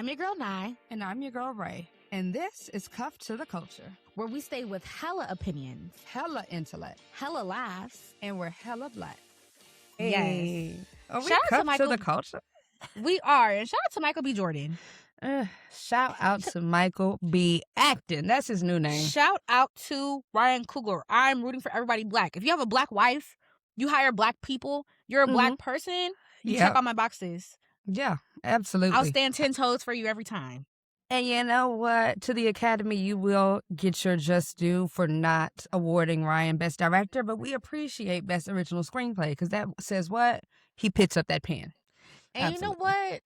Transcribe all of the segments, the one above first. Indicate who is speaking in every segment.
Speaker 1: I'm your girl, Nai.
Speaker 2: And I'm your girl, Rae. And this is Cuffed to the Culture,
Speaker 1: where we stay with hella opinions,
Speaker 2: hella intellect,
Speaker 1: hella laughs,
Speaker 2: and we're hella black.
Speaker 1: Yes.
Speaker 2: Are we
Speaker 1: Shout out to
Speaker 2: cuffed
Speaker 1: Michael-
Speaker 2: to the culture?
Speaker 1: We are. And shout out to Michael B. Jordan.
Speaker 2: Shout out to Michael B. Acton. That's his new name.
Speaker 1: Shout out to Ryan Coogler. I'm rooting for everybody black. If you have a black wife, you hire black people, you're a black person, you check all my boxes.
Speaker 2: Yeah, absolutely.
Speaker 1: I'll stand 10 toes for you every time.
Speaker 2: And you know what? To the Academy, you will get your just due for not awarding Ryan Best Director, but we appreciate Best Original Screenplay because that says what? He picks up that pen.
Speaker 1: And You know what?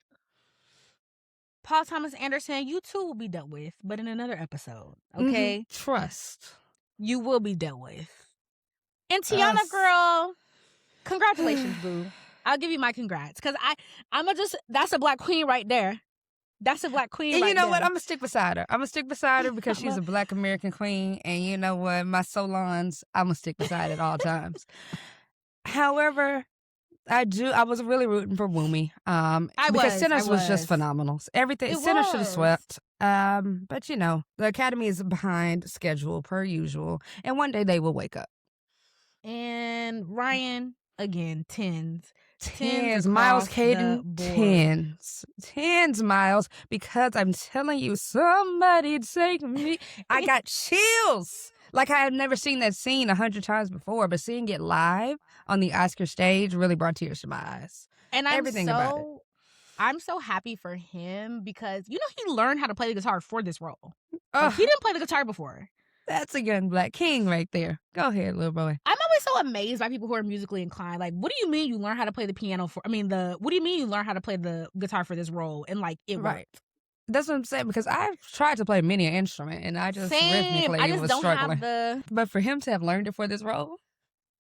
Speaker 1: Paul Thomas Anderson, you too will be dealt with, but in another episode, okay?
Speaker 2: Trust.
Speaker 1: You will be dealt with. And Tiana, girl, congratulations, boo. I'll give you my congrats because that's a black queen right there. That's a black queen.
Speaker 2: And
Speaker 1: right
Speaker 2: you know
Speaker 1: there.
Speaker 2: what? I'm going to stick beside her. I'm going to stick beside her because she's a black American queen. And you know what? My Solons, I'm going to stick beside at all times. However, I was really rooting for Woomy. Because Sinners was just phenomenal. Everything. Sinners should have swept. But you know, the Academy is behind schedule per usual. And one day they will wake up.
Speaker 1: And Ryan, again, tens.
Speaker 2: Miles Caden, tens, Miles, because I'm telling you, somebody take me. I got chills. Like I had never seen that scene 100 times before, but seeing it live on the Oscar stage really brought tears to my eyes.
Speaker 1: And I'm so happy for him because, you know, he learned how to play the guitar for this role. Like, he didn't play the guitar before.
Speaker 2: That's a young black king right there. Go ahead, little boy.
Speaker 1: I'm always so amazed by people who are musically inclined. Like, what do you mean you learn how to play the piano what do you mean you learn how to play the guitar for this role? And like, it worked.
Speaker 2: That's what I'm saying, because I've tried to play many an instrument and I just rhythmically was struggling. But for him to have learned it for this role,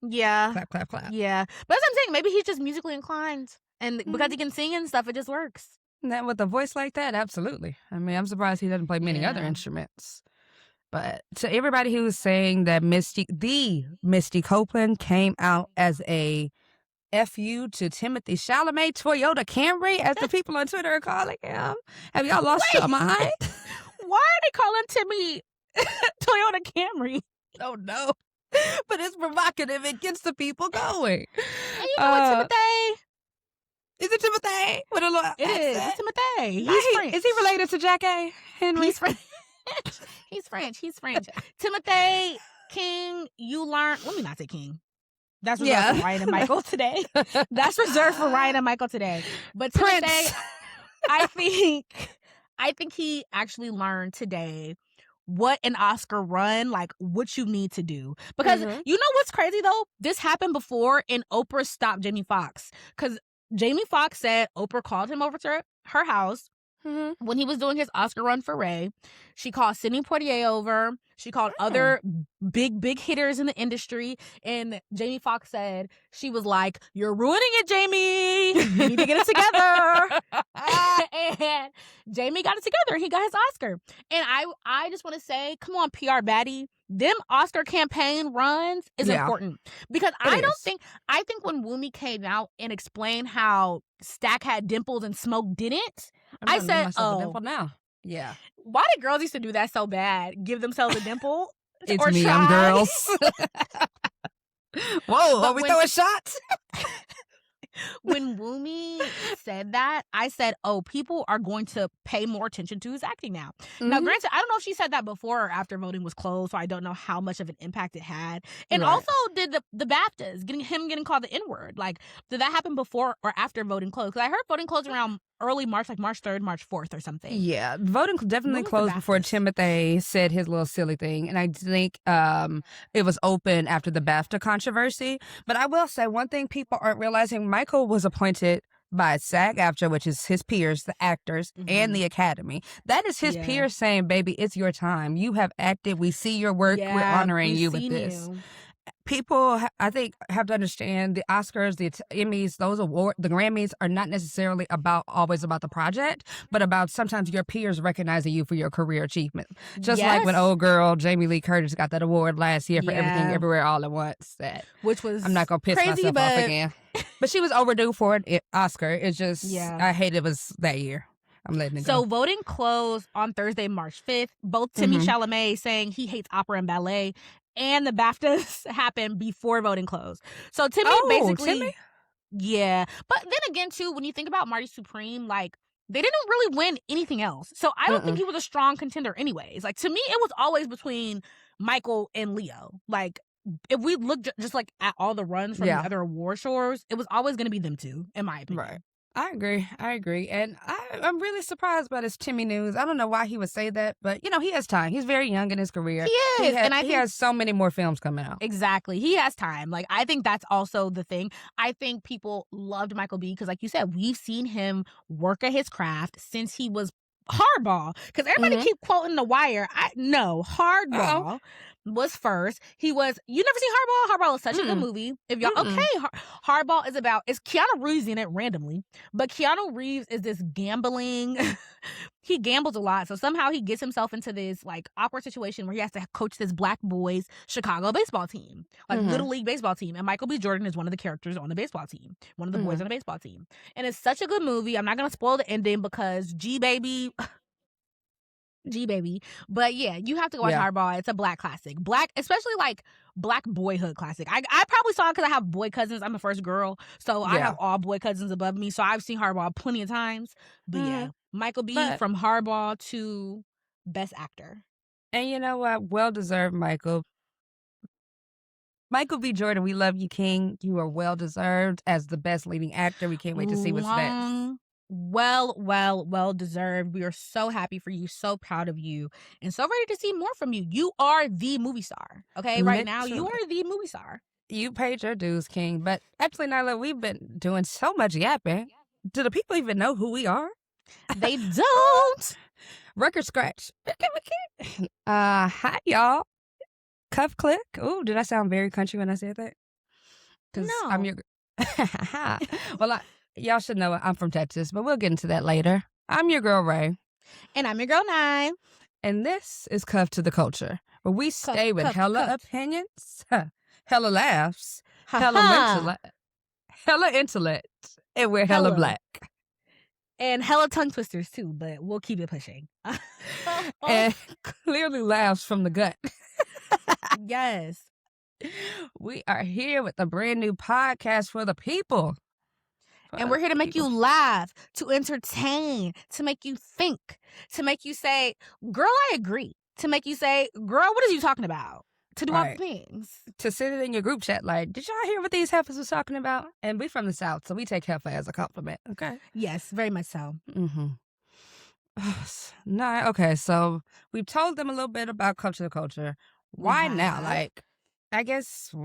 Speaker 1: yeah.
Speaker 2: Clap, clap, clap.
Speaker 1: Yeah. But that's what I'm saying. Maybe he's just musically inclined. And because he can sing and stuff, it just works.
Speaker 2: And that with a voice like that, absolutely. I mean, I'm surprised he doesn't play many other instruments. But to everybody who was saying that Misty Copeland came out as a FU to Timothy Chalamet Toyota Camry, as the people on Twitter are calling him, have y'all lost your mind?
Speaker 1: Why are they calling Timmy Toyota Camry?
Speaker 2: Oh, no. But it's provocative. It gets the people going.
Speaker 1: And you know what, Timothy?
Speaker 2: Is it Timothy? With a little
Speaker 1: It is. It's Timothy.
Speaker 2: He's French. Is he related to Jack A. Henry?
Speaker 1: He's French. He's French. Timothy King, you learn. Let me not say King. That's reserved for Ryan and Michael today. That's reserved for Ryan and Michael today. But Timothy, I think he actually learned today what an Oscar run, like what you need to do. Because you know what's crazy though? This happened before and Oprah stopped Jamie Foxx. Because Jamie Foxx said Oprah called him over to her house when he was doing his Oscar run for Ray. She called Sidney Poitier over. She called other big hitters in the industry. And Jamie Foxx said, she was like, "You're ruining it, Jamie. You need to get it together." And Jamie got it together. He got his Oscar. And I just want to say, come on, PR baddie. Them Oscar campaign runs is important. Because I think when Woomy came out and explained how Stack had dimples and Smoke didn't, I said,
Speaker 2: a dimple now. Yeah.
Speaker 1: Why did girls used to do that so bad? Give themselves a dimple?
Speaker 2: It's
Speaker 1: or
Speaker 2: me,
Speaker 1: try?
Speaker 2: I'm girls. Whoa, are we throwing shots?
Speaker 1: When Woomy said that, I said, oh, people are going to pay more attention to his acting now. Now, granted, I don't know if she said that before or after voting was closed, so I don't know how much of an impact it had. And also, did the BAFTAs, getting called the N-word, like, did that happen before or after voting closed? Because I heard voting closed around early March, like March 3rd, March 4th or something.
Speaker 2: Yeah, voting definitely closed before Timothy said his little silly thing. And I think it was open after the BAFTA controversy. But I will say one thing people aren't realizing, Michael was appointed by SAG-AFTRA, which is his peers, the actors, and the Academy. That is his peers saying, baby, it's your time. You have acted. We see your work. We're honoring you with this. People, I think, have to understand the Oscars, the Emmys, those awards, the Grammys are not necessarily always about the project, but about sometimes your peers recognizing you for your career achievement. Just like when old girl Jamie Lee Curtis got that award last year for Everything Everywhere All at Once.
Speaker 1: Which was
Speaker 2: I'm not going to piss myself off again. But she was overdue for an Oscar. It's just, I hate it was that year. I'm letting it
Speaker 1: So
Speaker 2: go.
Speaker 1: voting closed on Thursday, March 5th. Both Timmy Chalamet saying he hates opera and ballet, and the BAFTAs happened before voting closed. So Timmy basically...
Speaker 2: Timmy?
Speaker 1: Yeah. But then again, too, when you think about Marty Supreme, like, they didn't really win anything else. So I don't think he was a strong contender anyways. Like, to me, it was always between Michael and Leo. Like, if we look just like at all the runs from the other award shows, it was always going to be them two, in my opinion.
Speaker 2: Right. I agree. And I'm really surprised by this Timmy news. I don't know why he would say that, but, you know, he has time. He's very young in his career.
Speaker 1: He is. And I think
Speaker 2: he has so many more films coming out.
Speaker 1: Exactly. He has time. Like, I think that's also the thing. I think people loved Michael B. because, like you said, we've seen him work at his craft since he was Hardball. Because everybody keep quoting The Wire. Hardball was first. He was... You never seen Hardball? Hardball is such a good movie. If y'all... Okay, Hardball is about... It's Keanu Reeves in it randomly. But Keanu Reeves is this gambling... He gambles a lot. So somehow he gets himself into this, like, awkward situation where he has to coach this black boys Chicago baseball team. Like, Little League baseball team. And Michael B. Jordan is one of the characters on the baseball team. One of the boys on the baseball team. And it's such a good movie. I'm not going to spoil the ending because G-Baby... But yeah, you have to watch Hardball. It's a black classic. Especially like black boyhood classic. I probably saw it because I have boy cousins. I'm the first girl. So I have all boy cousins above me. So I've seen Hardball plenty of times. But yeah, Michael B. from Hardball to Best Actor.
Speaker 2: And you know what? Well-deserved, Michael. Michael B. Jordan, we love you, King. You are well-deserved as the best leading actor. We can't wait to see what's next.
Speaker 1: Well deserved. We are so happy for you, so proud of you, and so ready to see more from you. You are the movie star. Okay, right now you are the movie star.
Speaker 2: You paid your dues, King. But actually, Nyla, we've been doing so much yapping. Do the people even know who we are?
Speaker 1: They don't.
Speaker 2: Record scratch. Hi, y'all. Cuff Clique. Oh, did I sound very country when I said that?
Speaker 1: No.
Speaker 2: I'm your... Well, y'all should know I'm from Texas, but we'll get into that later. I'm your girl, Rae.
Speaker 1: And I'm your girl, Nai.
Speaker 2: And this is Cuff to the Culture, where we stay with hella opinions, hella laughs, hella intellect, and we're hella black.
Speaker 1: And hella tongue twisters, too, but we'll keep it pushing.
Speaker 2: And clearly laughs from the gut.
Speaker 1: Yes.
Speaker 2: We are here with a brand new podcast for the people.
Speaker 1: And we're here to make you laugh, to entertain, to make you think, to make you say, girl, I agree. To make you say, girl, what are you talking about? To do all the things.
Speaker 2: To sit it in your group chat like, did y'all hear what these heifers was talking about? And we from the South, so we take heifer as a compliment, okay?
Speaker 1: Yes, very much so.
Speaker 2: Okay, so we've told them a little bit about culture. Why now? Like, I guess...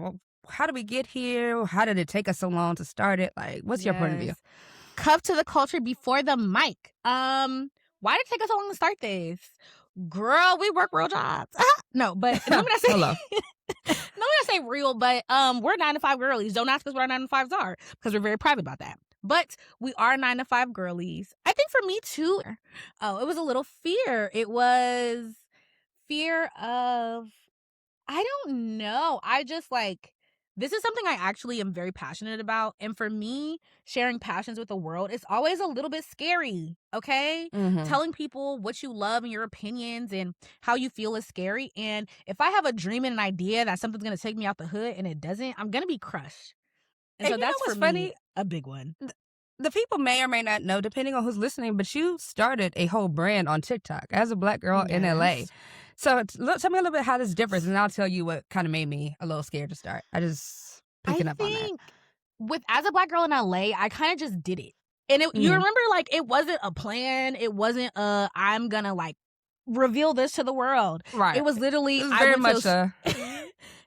Speaker 2: how did we get here? How did it take us so long to start it? Like, what's your point of view?
Speaker 1: Cuff to the culture before the mic. Why did it take us so long to start this? Girl, we work real jobs. No, but let me not say
Speaker 2: hello.
Speaker 1: Let me not say real, but we're 9-to-5 girlies. Don't ask us what our 9-to-5s are because we're very private about that. But we are 9-to-5 girlies. I think for me too. Oh, it was a little fear. It was fear of, I don't know. I just like, this is something I actually am very passionate about. And for me, sharing passions with the world, it's always a little bit scary, okay? Telling people what you love and your opinions and how you feel is scary. And if I have a dream and an idea that something's going to take me out the hood and it doesn't, I'm going to be crushed. And so that's for me a big one.
Speaker 2: The people may or may not know, depending on who's listening, but you started a whole brand on TikTok as a black girl in LA. So tell me a little bit how this differs, and I'll tell you what kind of made me a little scared to start. I just picking up on that.
Speaker 1: As a black girl in LA, I kind of just did it. And you remember, like, it wasn't a plan. It wasn't I'm going to, like, reveal this to the world.
Speaker 2: Right.
Speaker 1: It was literally...
Speaker 2: It was very much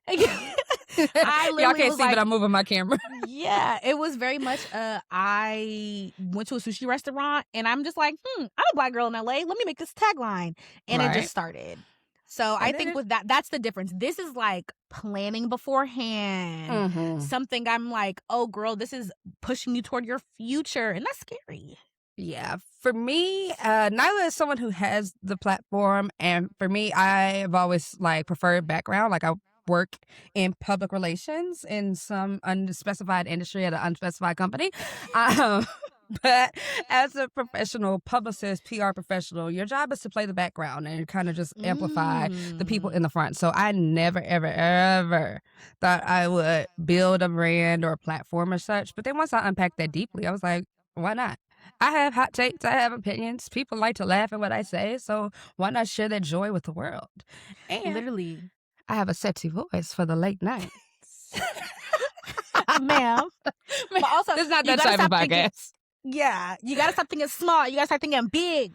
Speaker 2: y'all can't see, but I'm moving my camera.
Speaker 1: Yeah, it was very much I went to a sushi restaurant and I'm just like, I'm a black girl in LA. Let me make this tagline. And it just started. So I think with that's the difference. This is like planning beforehand. Something I'm like, oh girl, this is pushing you toward your future. And that's scary.
Speaker 2: Yeah. For me, Nyla is someone who has the platform. And for me, I've always like preferred background. Like I work in public relations in some unspecified industry at an unspecified company. But as a professional publicist, PR professional, your job is to play the background and kind of just amplify the people in the front. So I never, ever, ever thought I would build a brand or a platform or such. But then once I unpacked that deeply, I was like, why not? I have hot takes. I have opinions. People like to laugh at what I say. So why not share that joy with the world? And
Speaker 1: Literally.
Speaker 2: I have a sexy voice for the late nights.
Speaker 1: Ma'am. But also,
Speaker 2: it's not that type of podcast.
Speaker 1: Yeah, you gotta stop thinking small. You gotta start thinking big.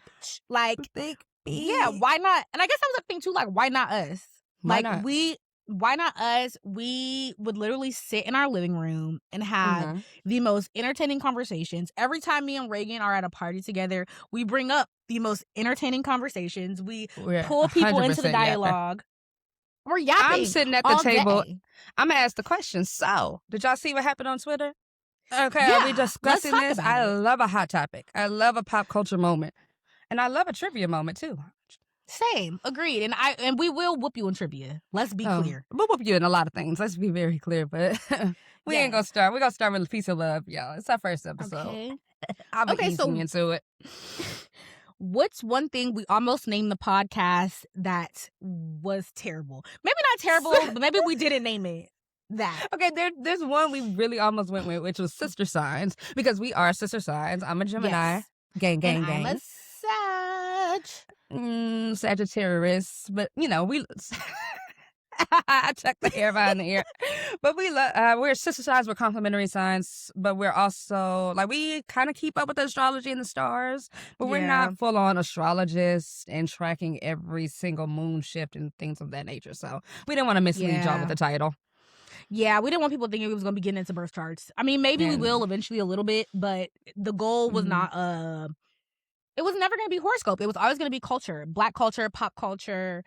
Speaker 1: Like,
Speaker 2: big.
Speaker 1: Yeah, why not? And I guess that was the thing too. Like, why not us? Why not us? We would literally sit in our living room and have the most entertaining conversations. Every time me and Reagan are at a party together, we bring up the most entertaining conversations. We pull people into the dialogue. We're yapping.
Speaker 2: I'm sitting at the table.
Speaker 1: Day.
Speaker 2: I'm gonna ask the question. So, did y'all see what happened on Twitter? Okay, are we discussing this? I love a hot topic. I love a pop culture moment, and I love a trivia moment too.
Speaker 1: Same, agreed. And we will whoop you in trivia. Let's be clear.
Speaker 2: We'll whoop you in a lot of things. Let's be very clear. But we ain't gonna start. We're gonna start with a piece of love, y'all. It's our first episode.
Speaker 1: Okay.
Speaker 2: I'll be easing into it.
Speaker 1: What's one thing we almost named the podcast that was terrible? Maybe not terrible, but maybe we didn't name it that.
Speaker 2: Okay, there's one we really almost went with, which was sister signs, because we are sister signs. I'm a Gemini.
Speaker 1: Yes.
Speaker 2: Gang.
Speaker 1: I'm a Sag.
Speaker 2: Sagittarius, but we I check the hair behind the ear. But we're sister signs, we're complementary signs, but we're also we kind of keep up with the astrology and the stars, but we're not full on astrologists and tracking every single moon shift and things of that nature. So we didn't want to mislead y'all with the title.
Speaker 1: Yeah, we didn't want people thinking we was going to be getting into birth charts. I mean, maybe we will eventually a little bit, but the goal was not it was never going to be horoscope. It was always going to be culture, Black culture, pop culture,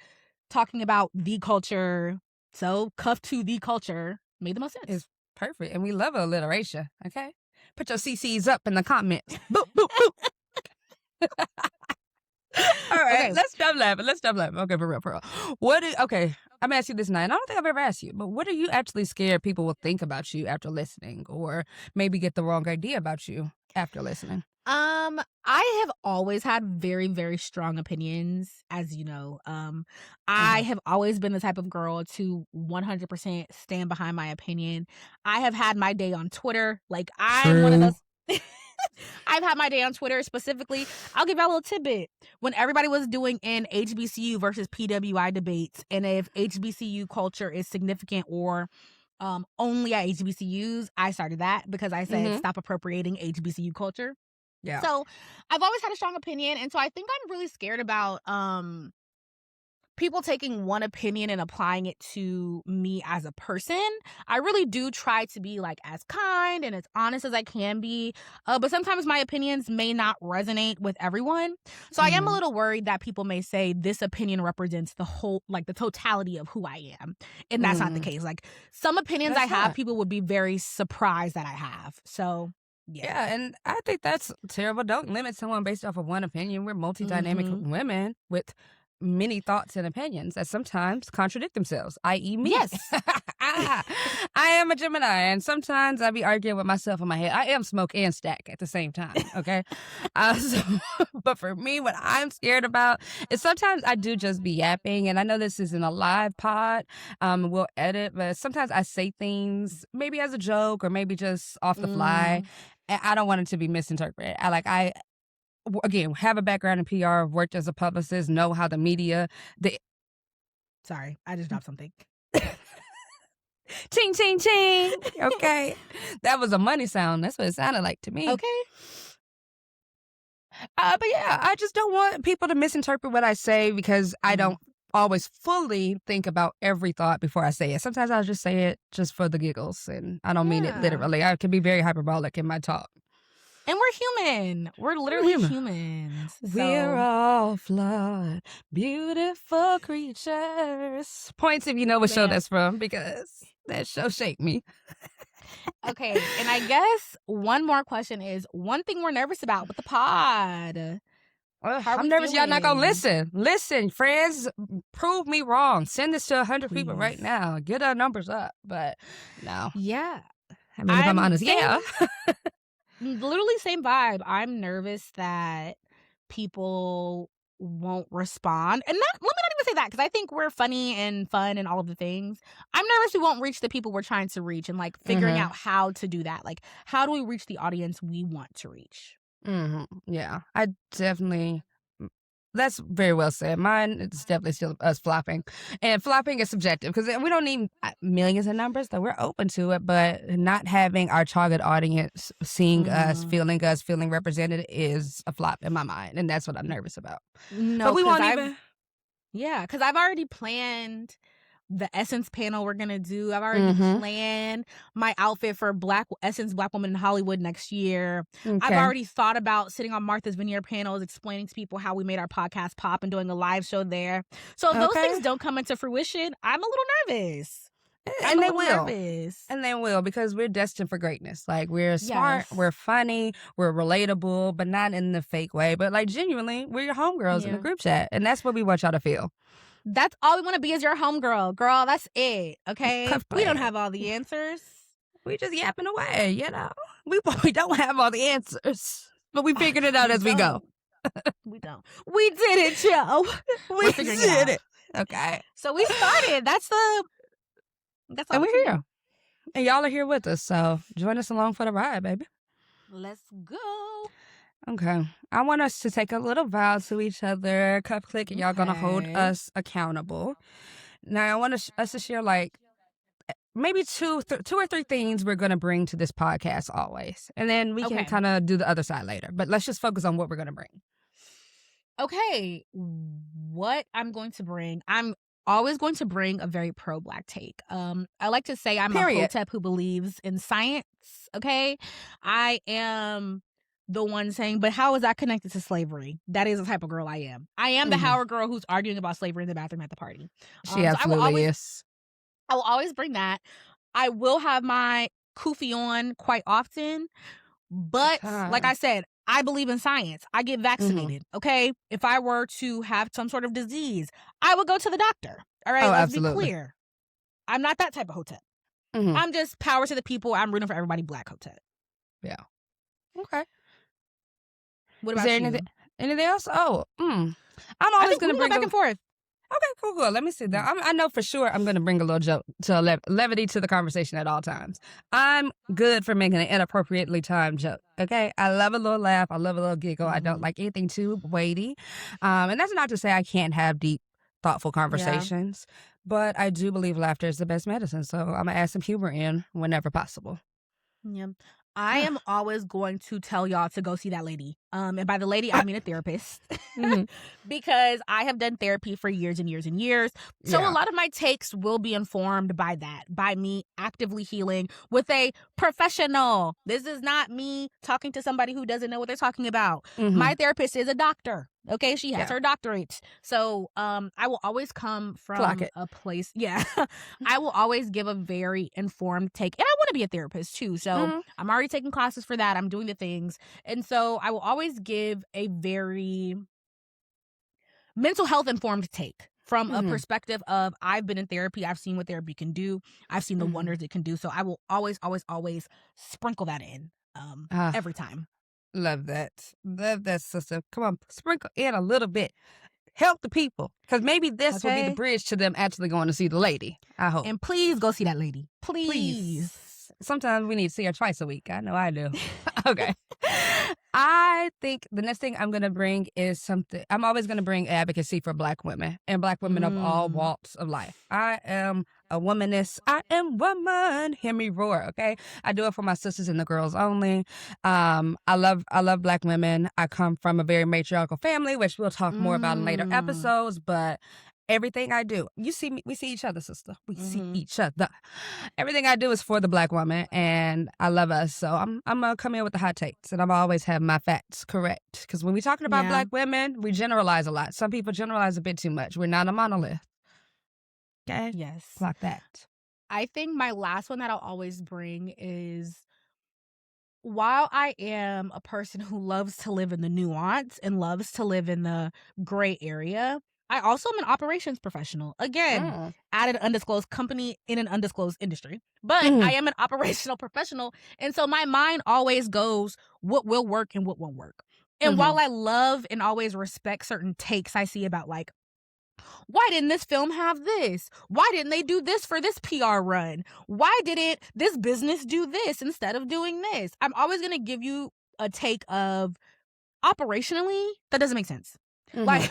Speaker 1: talking about the culture. So cuffed to the culture made the most sense.
Speaker 2: It's perfect. And we love alliteration, okay? Put your CCs up in the comments. Boop, boop, boop. All right,
Speaker 1: Okay.
Speaker 2: Let's stop laughing. Okay, for real. Okay, I'm going to ask you this night. I don't think I've ever asked you, but what are you actually scared people will think about you after listening, or maybe get the wrong idea about you after listening?
Speaker 1: I have always had very, very strong opinions, as you know. I have always been the type of girl to 100% stand behind my opinion. I have had my day on Twitter. I'm one of those. I've had my day on Twitter specifically. I'll give y'all a little tidbit. When everybody was doing an HBCU versus PWI debates, and if HBCU culture is significant or only at HBCUs, I started that because I said stop appropriating HBCU culture.
Speaker 2: Yeah.
Speaker 1: So I've always had a strong opinion, and so I think I'm really scared about people taking one opinion and applying it to me as a person. I really do try to be as kind and as honest as I can be, but sometimes my opinions may not resonate with everyone. So I am a little worried that people may say this opinion represents the whole, the totality of who I am, and that's not the case. Some opinions I have, people would be very surprised that I have. So.
Speaker 2: Yeah, and I think that's terrible. Don't limit someone based off of one opinion. We're multi-dynamic women with many thoughts and opinions that sometimes contradict themselves, i.e. me.
Speaker 1: Yes.
Speaker 2: I am a Gemini, and sometimes I be arguing with myself in my head. I am smoke and stack at the same time, okay? But for me, what I'm scared about is sometimes I do just be yapping, and I know this isn't a live pod. We'll edit, but sometimes I say things maybe as a joke or maybe just off the fly, and I don't want it to be misinterpreted. Again, have a background in PR, worked as a publicist, know how the media...
Speaker 1: Sorry, I just dropped something.
Speaker 2: Ching, ching, ching. Okay. That was a money sound. That's what it sounded like to me.
Speaker 1: Okay.
Speaker 2: But yeah, I just don't want people to misinterpret what I say because I don't always fully think about every thought before I say it. Sometimes I'll just say it just for the giggles, and I don't mean it literally. I can be very hyperbolic in my talk.
Speaker 1: And we're human. We're literally humans. So.
Speaker 2: We're all flawed, beautiful creatures. Points if you know what show that's from, because that show shaped me.
Speaker 1: Okay, and I guess one more question is, one thing we're nervous about with the pod.
Speaker 2: I'm nervous y'all not gonna listen. Listen, friends, prove me wrong. Send this to 100 people right now. Get our numbers up. But no.
Speaker 1: Yeah.
Speaker 2: I mean, if I'm honest,
Speaker 1: Literally same vibe. I'm nervous that people won't respond. And let me not even say that, because I think we're funny and fun and all of the things. I'm nervous we won't reach the people we're trying to reach, and like figuring out how to do that. Like, how do we reach the audience we want to reach?
Speaker 2: Yeah, I definitely. That's very well said. Mine is definitely still us flopping. And flopping is subjective because we don't need millions of numbers, though we're open to it. But not having our target audience seeing us, feeling represented is a flop in my mind. And that's what I'm nervous about.
Speaker 1: No,
Speaker 2: but we won't even.
Speaker 1: Yeah, because I've already planned the Essence panel we're gonna do. I've already planned my outfit for Essence Black Woman in Hollywood next year. Okay. I've already thought about sitting on Martha's Vineyard panels, explaining to people how we made our podcast pop and doing a live show there. So if those things don't come into fruition, I'm a little nervous.
Speaker 2: And they will. And they will, because we're destined for greatness. Like, we're smart, we're funny, we're relatable, but not in the fake way. But like, genuinely, we're your homegirls in the group chat. And that's what we want y'all to feel.
Speaker 1: That's all we want to be, is your homegirl. Girl, that's it, okay? We don't have all the answers.
Speaker 2: We just yapping away, you know? We don't have all the answers. But we figured it out as we go.
Speaker 1: We don't. We did it, Joe. We did it.
Speaker 2: Okay.
Speaker 1: So we started. That's all.
Speaker 2: And we're here. And y'all are here with us. So join us along for the ride, baby.
Speaker 1: Let's go.
Speaker 2: Okay. I want us to take a little vow to each other, Clique, and y'all gonna hold us accountable. Now, I want us to share like maybe two or three things we're gonna bring to this podcast always, and then we can kind of do the other side later. But let's just focus on what we're gonna bring.
Speaker 1: Okay, what I'm going to bring, I'm always going to bring a very pro-Black take. I like to say I'm a hotep who believes in science. Okay, I am the one saying, but how is that connected to slavery? That is the type of girl I am. I am the Howard girl who's arguing about slavery in the bathroom at the party.
Speaker 2: She absolutely is.
Speaker 1: I will always bring that. I will have my kufi on quite often, but like I said, I believe in science. I get vaccinated, okay? If I were to have some sort of disease, I would go to the doctor, all right? Let's be clear. I'm not that type of hotep. I'm just power to the people. I'm rooting for everybody Black hotep.
Speaker 2: Yeah. Okay.
Speaker 1: What about you?
Speaker 2: Anything else? Oh, I'm always going to bring
Speaker 1: back and forth.
Speaker 2: Okay, cool. Let me see that. I know for sure I'm going to bring a little joke to levity to the conversation at all times. I'm good for making an inappropriately timed joke. Okay, I love a little laugh. I love a little giggle. I don't like anything too weighty. And that's not to say I can't have deep, thoughtful conversations, but I do believe laughter is the best medicine. So I'm going to add some humor in whenever possible.
Speaker 1: Yeah. I am always going to tell y'all to go see that lady. And by the lady, I mean a therapist. Because I have done therapy for years and years and years. So a lot of my takes will be informed by that, by me actively healing with a professional. This is not me talking to somebody who doesn't know what they're talking about. My therapist is a doctor. Okay, she has her doctorate. So I will always come from a place. Yeah, I will always give a very informed take. And I want to be a therapist too. So I'm already taking classes for that. I'm doing the things. And so I will always give a very mental health informed take from a perspective of, I've been in therapy. I've seen what therapy can do. I've seen the wonders it can do. So I will always, always, always sprinkle that in every time.
Speaker 2: Love that. Love that, sister. Come on, sprinkle in a little bit. Help the people. Because maybe this will be the bridge to them actually going to see the lady. I hope.
Speaker 1: And please go see that lady. Please.
Speaker 2: Sometimes we need to see her twice a week. I know I do. Okay. I think the next thing I'm going to bring is something. I'm always going to bring advocacy for Black women and Black women of all walks of life. I am a womanist. I am woman. Hear me roar, okay? I do it for my sisters and the girls only. I love Black women. I come from a very matriarchal family, which we'll talk more about in later episodes, but everything I do, you see me, we see each other, sister. We see each other. Everything I do is for the Black woman, and I love us. So I'm gonna come in with the hot takes, and I'm always have my facts correct. Because when we're talking about Black women, we generalize a lot. Some people generalize a bit too much. We're not a monolith. Okay?
Speaker 1: Yes.
Speaker 2: Like that.
Speaker 1: I think my last one that I'll always bring is, while I am a person who loves to live in the nuance and loves to live in the gray area, I also am an operations professional. Again, at an undisclosed company in an undisclosed industry. But I am an operational professional. And so my mind always goes, what will work and what won't work. And while I love and always respect certain takes I see about like, why didn't this film have this? Why didn't they do this for this PR run? Why didn't this business do this instead of doing this? I'm always going to give you a take of operationally, that doesn't make sense. Like,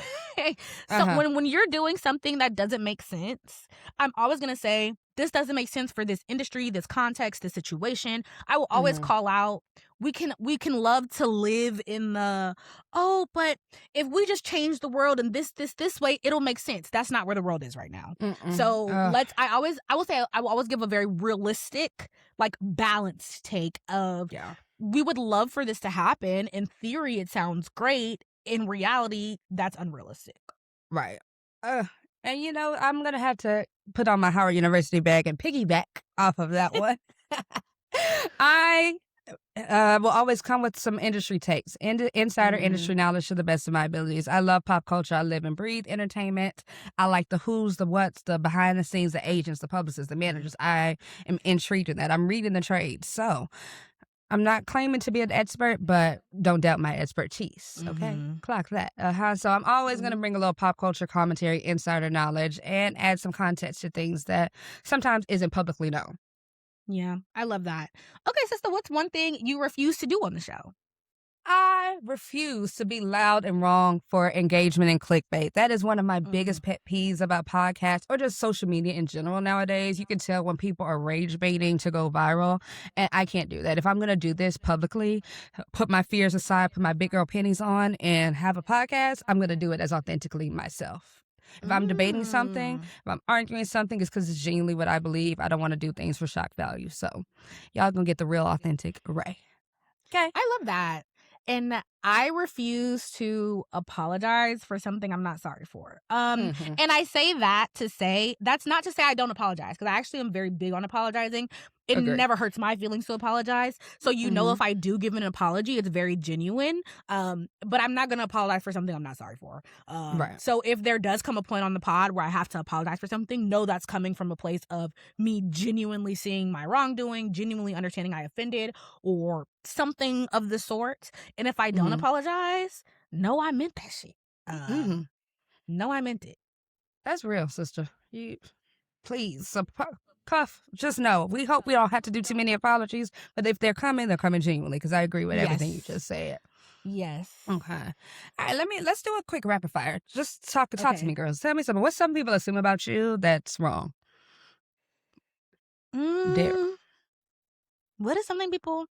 Speaker 1: so when you're doing something that doesn't make sense, I'm always going to say, this doesn't make sense for this industry, this context, this situation. I will always call out, we can love to live in the, oh, but if we just change the world in this way, it'll make sense. That's not where the world is right now. So I will always give a very realistic, like balanced take of, we would love for this to happen. In theory, it sounds great. In reality, that's unrealistic.
Speaker 2: Right. And I'm going to have to put on my Howard University bag and piggyback off of that one. I will always come with some industry takes, insider industry knowledge to the best of my abilities. I love pop culture. I live and breathe entertainment. I like the who's, the what's, the behind the scenes, the agents, the publicists, the managers. I am intrigued in that. I'm reading the trade. So I'm not claiming to be an expert, but don't doubt my expertise. Okay, clock that. So I'm always going to bring a little pop culture commentary, insider knowledge, and add some context to things that sometimes isn't publicly known.
Speaker 1: Yeah, I love that. Okay, sister, what's one thing you refuse to do on the show?
Speaker 2: I refuse to be loud and wrong for engagement and clickbait. That is one of my biggest pet peeves about podcasts or just social media in general nowadays. You can tell when people are rage baiting to go viral, and I can't do that. If I'm going to do this publicly, put my fears aside, put my big girl panties on, and have a podcast, I'm going to do it as authentically myself. If I'm debating something, if I'm arguing something, it's because it's genuinely what I believe. I don't want to do things for shock value. So y'all going to get the real authentic Rae.
Speaker 1: Okay. I love that. And I refuse to apologize for something I'm not sorry for. And I say that to say, that's not to say I don't apologize, because I actually am very big on apologizing. It never hurts my feelings to apologize. So if I do give an apology, it's very genuine. But I'm not going to apologize for something I'm not sorry for. So if there does come a point on the pod where I have to apologize for something, no, that's coming from a place of me genuinely seeing my wrongdoing, genuinely understanding I offended, or something of the sort. And if I don't apologize, no, I meant that shit. No, I meant it.
Speaker 2: That's real, sister. Please, Cuff, just know, we hope we don't have to do too many apologies, but if they're coming genuinely, because I agree with everything you just said.
Speaker 1: Yes.
Speaker 2: Okay. All right, let's do a quick rapid fire. Just talk to me, girls. Tell me something. What some people assume about you that's wrong?
Speaker 1: What is something people...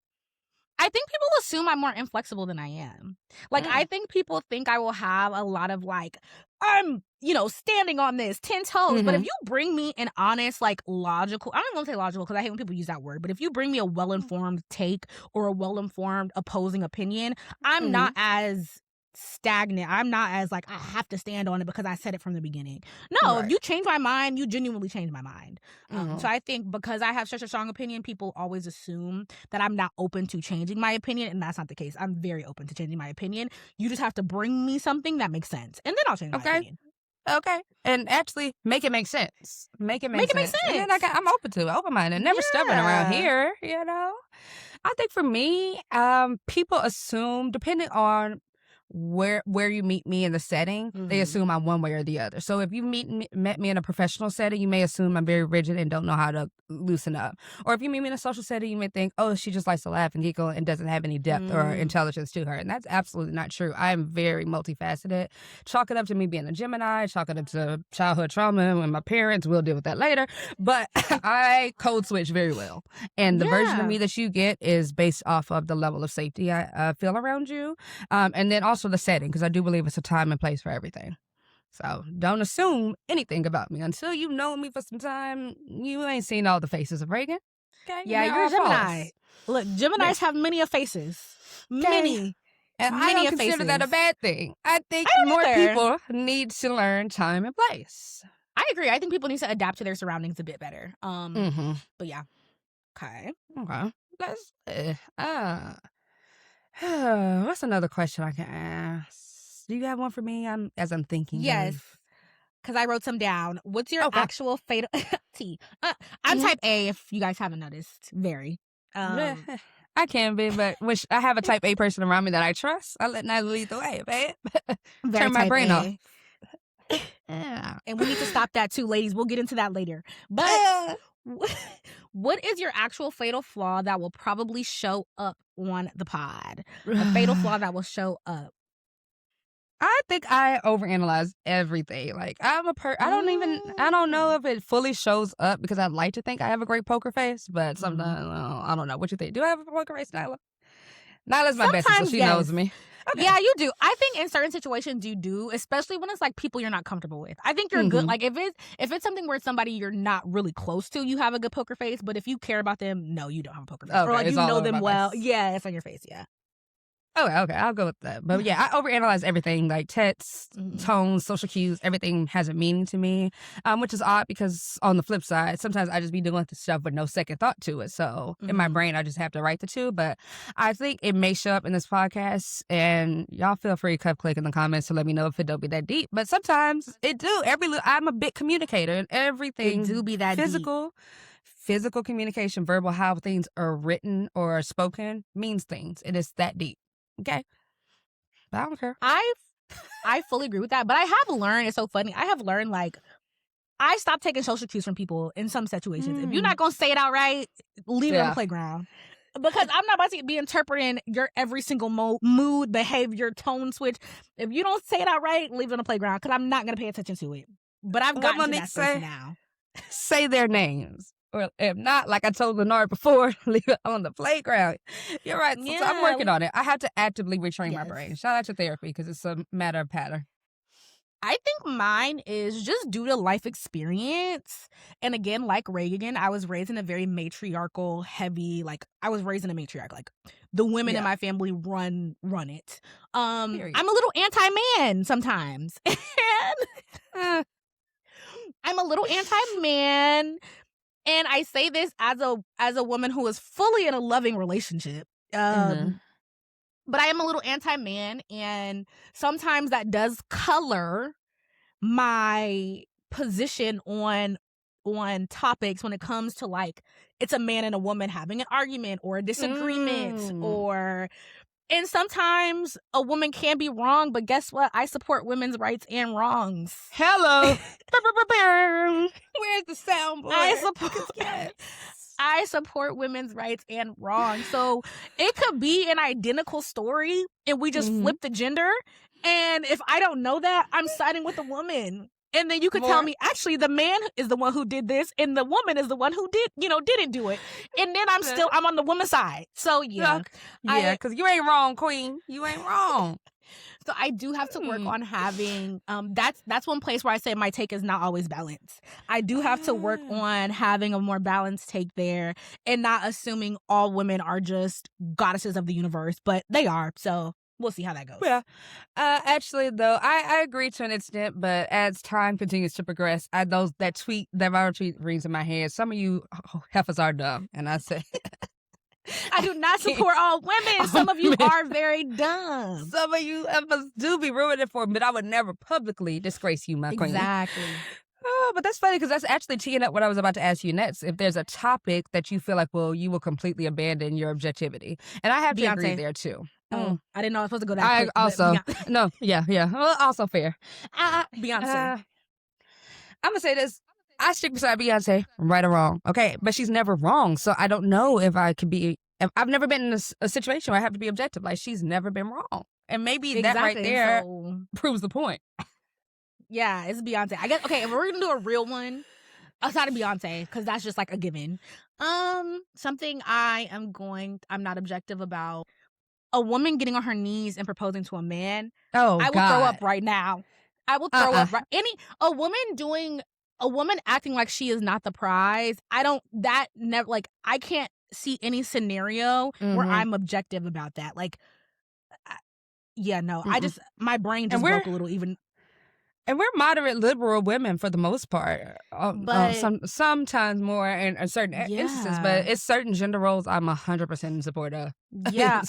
Speaker 1: I think people assume I'm more inflexible than I am. Like, I think people think I will have a lot of, like, I'm, standing on this 10 toes. But if you bring me an honest, like, logical, I don't even want to say logical because I hate when people use that word. But if you bring me a well-informed take or a well-informed opposing opinion, I'm not as stagnant. I'm not as like, I have to stand on it because I said it from the beginning. No, if you change my mind, you genuinely change my mind. So I think because I have such a strong opinion, people always assume that I'm not open to changing my opinion, and that's not the case. I'm very open to changing my opinion. You just have to bring me something that makes sense, and then I'll change my opinion.
Speaker 2: Okay. And actually, make it make sense. Make it make sense. And then I'm open to it, open-minded, never stubborn around here, I think for me, people assume, depending on where you meet me in the setting, they assume I'm one way or the other. So if you met me in a professional setting, you may assume I'm very rigid and don't know how to loosen up. Or if you meet me in a social setting, you may think, oh, she just likes to laugh and giggle and doesn't have any depth or intelligence to her. And that's absolutely not true. I am very multifaceted. Chalk it up to me being a Gemini, chalk it up to childhood trauma and my parents. We'll deal with that later. But I code switch very well. And the version of me that you get is based off of the level of safety I feel around you. And then also the setting, because I do believe it's a time and place for everything. So don't assume anything about me until you know me for some time. You ain't seen all the faces of Reagan. Okay?
Speaker 1: Yeah, you're a Gemini. Look, Geminis have many of faces. Many.
Speaker 2: And I don't consider that a bad thing. I think more people need to learn time and place.
Speaker 1: I agree. I think people need to adapt to their surroundings a bit better. But yeah. Okay.
Speaker 2: Let's what's another question I can ask? Do you have one for me? As I'm thinking.
Speaker 1: Yes. because I wrote some down. What's your actual fatal T? I'm type A, if you guys haven't noticed. Very.
Speaker 2: I can be, but wish I have a type A person around me that I trust. I let Nyla lead the way, babe. Turn my brain off.
Speaker 1: Yeah. And we need to stop that too, ladies. We'll get into that later. But what is your actual fatal flaw that will probably show up on the pod? A fatal flaw that will show up.
Speaker 2: I think I overanalyze everything. Like I don't know if it fully shows up because I'd like to think I have a great poker face, but sometimes I don't know. What you think? Do I have a poker face, Nyla? Nyla's my bestie, so she knows me. Okay.
Speaker 1: Yeah, you do. I think in certain situations you do, especially when it's like people you're not comfortable with. I think you're good. Like if it's something where it's somebody you're not really close to, you have a good poker face. But if you care about them, no, you don't have a poker face.
Speaker 2: Okay,
Speaker 1: or like you know them well. Face. Yeah, it's on your face. Yeah.
Speaker 2: Okay, I'll go with that. But yeah, I overanalyze everything, like text, tones, social cues, everything has a meaning to me, which is odd because on the flip side, sometimes I just be doing this stuff with no second thought to it. So in my brain, I just have to write the two. But I think it may show up in this podcast, and y'all feel free to click in the comments to let me know if it don't be that deep. But sometimes it do. I'm a big communicator, and everything
Speaker 1: do be that
Speaker 2: physical.
Speaker 1: Deep.
Speaker 2: Physical communication, verbal, how things are written or spoken means things. It is that deep. Okay. I don't care.
Speaker 1: I fully agree with that. But I have learned, it's so funny. I have learned, like, I stopped taking social cues from people in some situations. If you're not going to say it outright, leave it on the playground. Because I'm not about to be interpreting your every single mood, behavior, tone switch. If you don't say it outright, leave it on the playground because I'm not going to pay attention to it. But I've gotten to that person now.
Speaker 2: Say their names. Or if not, like I told Lenore before, leave it on the playground. You're right. So I'm working on it. I have to actively retrain my brain. Shout out to therapy because it's a matter of pattern.
Speaker 1: I think mine is just due to life experience. And again, like Reagan, I was raised in a very matriarchal, heavy, like I was raised in a matriarch. Like the women in my family run it. I'm a little anti-man sometimes. And I'm a little anti-man. And I say this as a woman who is fully in a loving relationship. But I am a little anti-man, and sometimes that does color my position on topics when it comes to, like, it's a man and a woman having an argument or a disagreement and sometimes a woman can be wrong, but guess what? I support women's rights and wrongs.
Speaker 2: Hello. Where's the soundboard?
Speaker 1: I support women's rights and wrongs. So it could be an identical story and we just flip the gender. And if I don't know that, I'm siding with the woman. And then you could tell me, actually, the man is the one who did this and the woman is the one who didn't do it. And then I'm on the woman's side. So, yeah.
Speaker 2: Yeah, because you ain't wrong, queen. You ain't wrong.
Speaker 1: So I do have to work on having, that's one place where I say my take is not always balanced. I do have to work on having a more balanced take there and not assuming all women are just goddesses of the universe, but they are. So we'll see how that goes.
Speaker 2: Yeah. Actually, though, I agree to an extent, but as time continues to progress, that viral tweet rings in my head. Some of you heifers are dumb. And I say...
Speaker 1: I do not support all women. Some of you are very dumb.
Speaker 2: Some of you do be ruining it for me, but I would never publicly disgrace you, my queen.
Speaker 1: Exactly.
Speaker 2: Oh, but that's funny because that's actually teeing up what I was about to ask you next. If there's a topic that you feel like, well, you will completely abandon your objectivity. And I have to agree there, too.
Speaker 1: Oh, I didn't know I was supposed to go that quick.
Speaker 2: Well, also fair.
Speaker 1: Beyonce.
Speaker 2: I'm going to say this. I stick beside Beyonce, right or wrong. Okay, but she's never wrong. So I don't know if I could be... I've never been in a situation where I have to be objective. Like, she's never been wrong. And maybe that right there proves the point.
Speaker 1: Yeah, it's Beyonce. I guess, okay, if we're going to do a real one, outside of Beyonce, because that's just like a given. Something I'm not objective about. A woman getting on her knees and proposing to a man.
Speaker 2: Oh,
Speaker 1: I will throw up right now. I will throw up. A woman acting like she is not the prize. I can't see any scenario where I'm objective about that. Like, my brain just broke a little even.
Speaker 2: And we're moderate liberal women for the most part. But sometimes more in certain instances, but it's certain gender roles I'm 100% in support of.
Speaker 1: Yeah,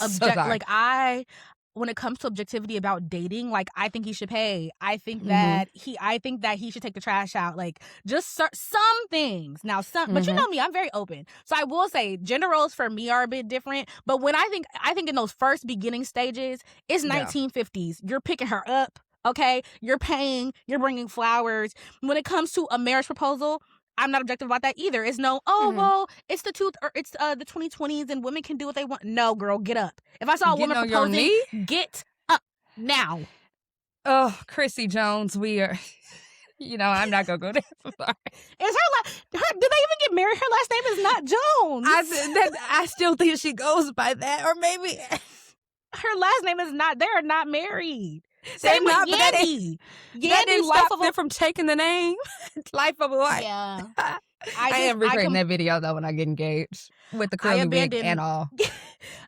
Speaker 1: when it comes to objectivity about dating, like, I think he should pay. I think that he should take the trash out. Like, just some things. Now, but you know me, I'm very open. So I will say gender roles for me are a bit different. But when I think in those first beginning stages, it's 1950s. You're picking her up. Okay, you're paying, you're bringing flowers. When it comes to a marriage proposal, I'm not objective about that either. It's well, it's the 2020s and women can do what they want. No, girl, get up. If I saw a woman proposing, get up now.
Speaker 2: Oh, Chrissy Jones, we are. I'm not gonna go there. I'm sorry.
Speaker 1: Is her? Did they even get married? Her last name is not Jones.
Speaker 2: I still think she goes by that, or maybe
Speaker 1: her last name is not. They are not married.
Speaker 2: Same with Yandy. That didn't stop them from taking the name. Life of a Wife.
Speaker 1: Yeah.
Speaker 2: I am recreating that video, though, when I get engaged. With the curly wig and all.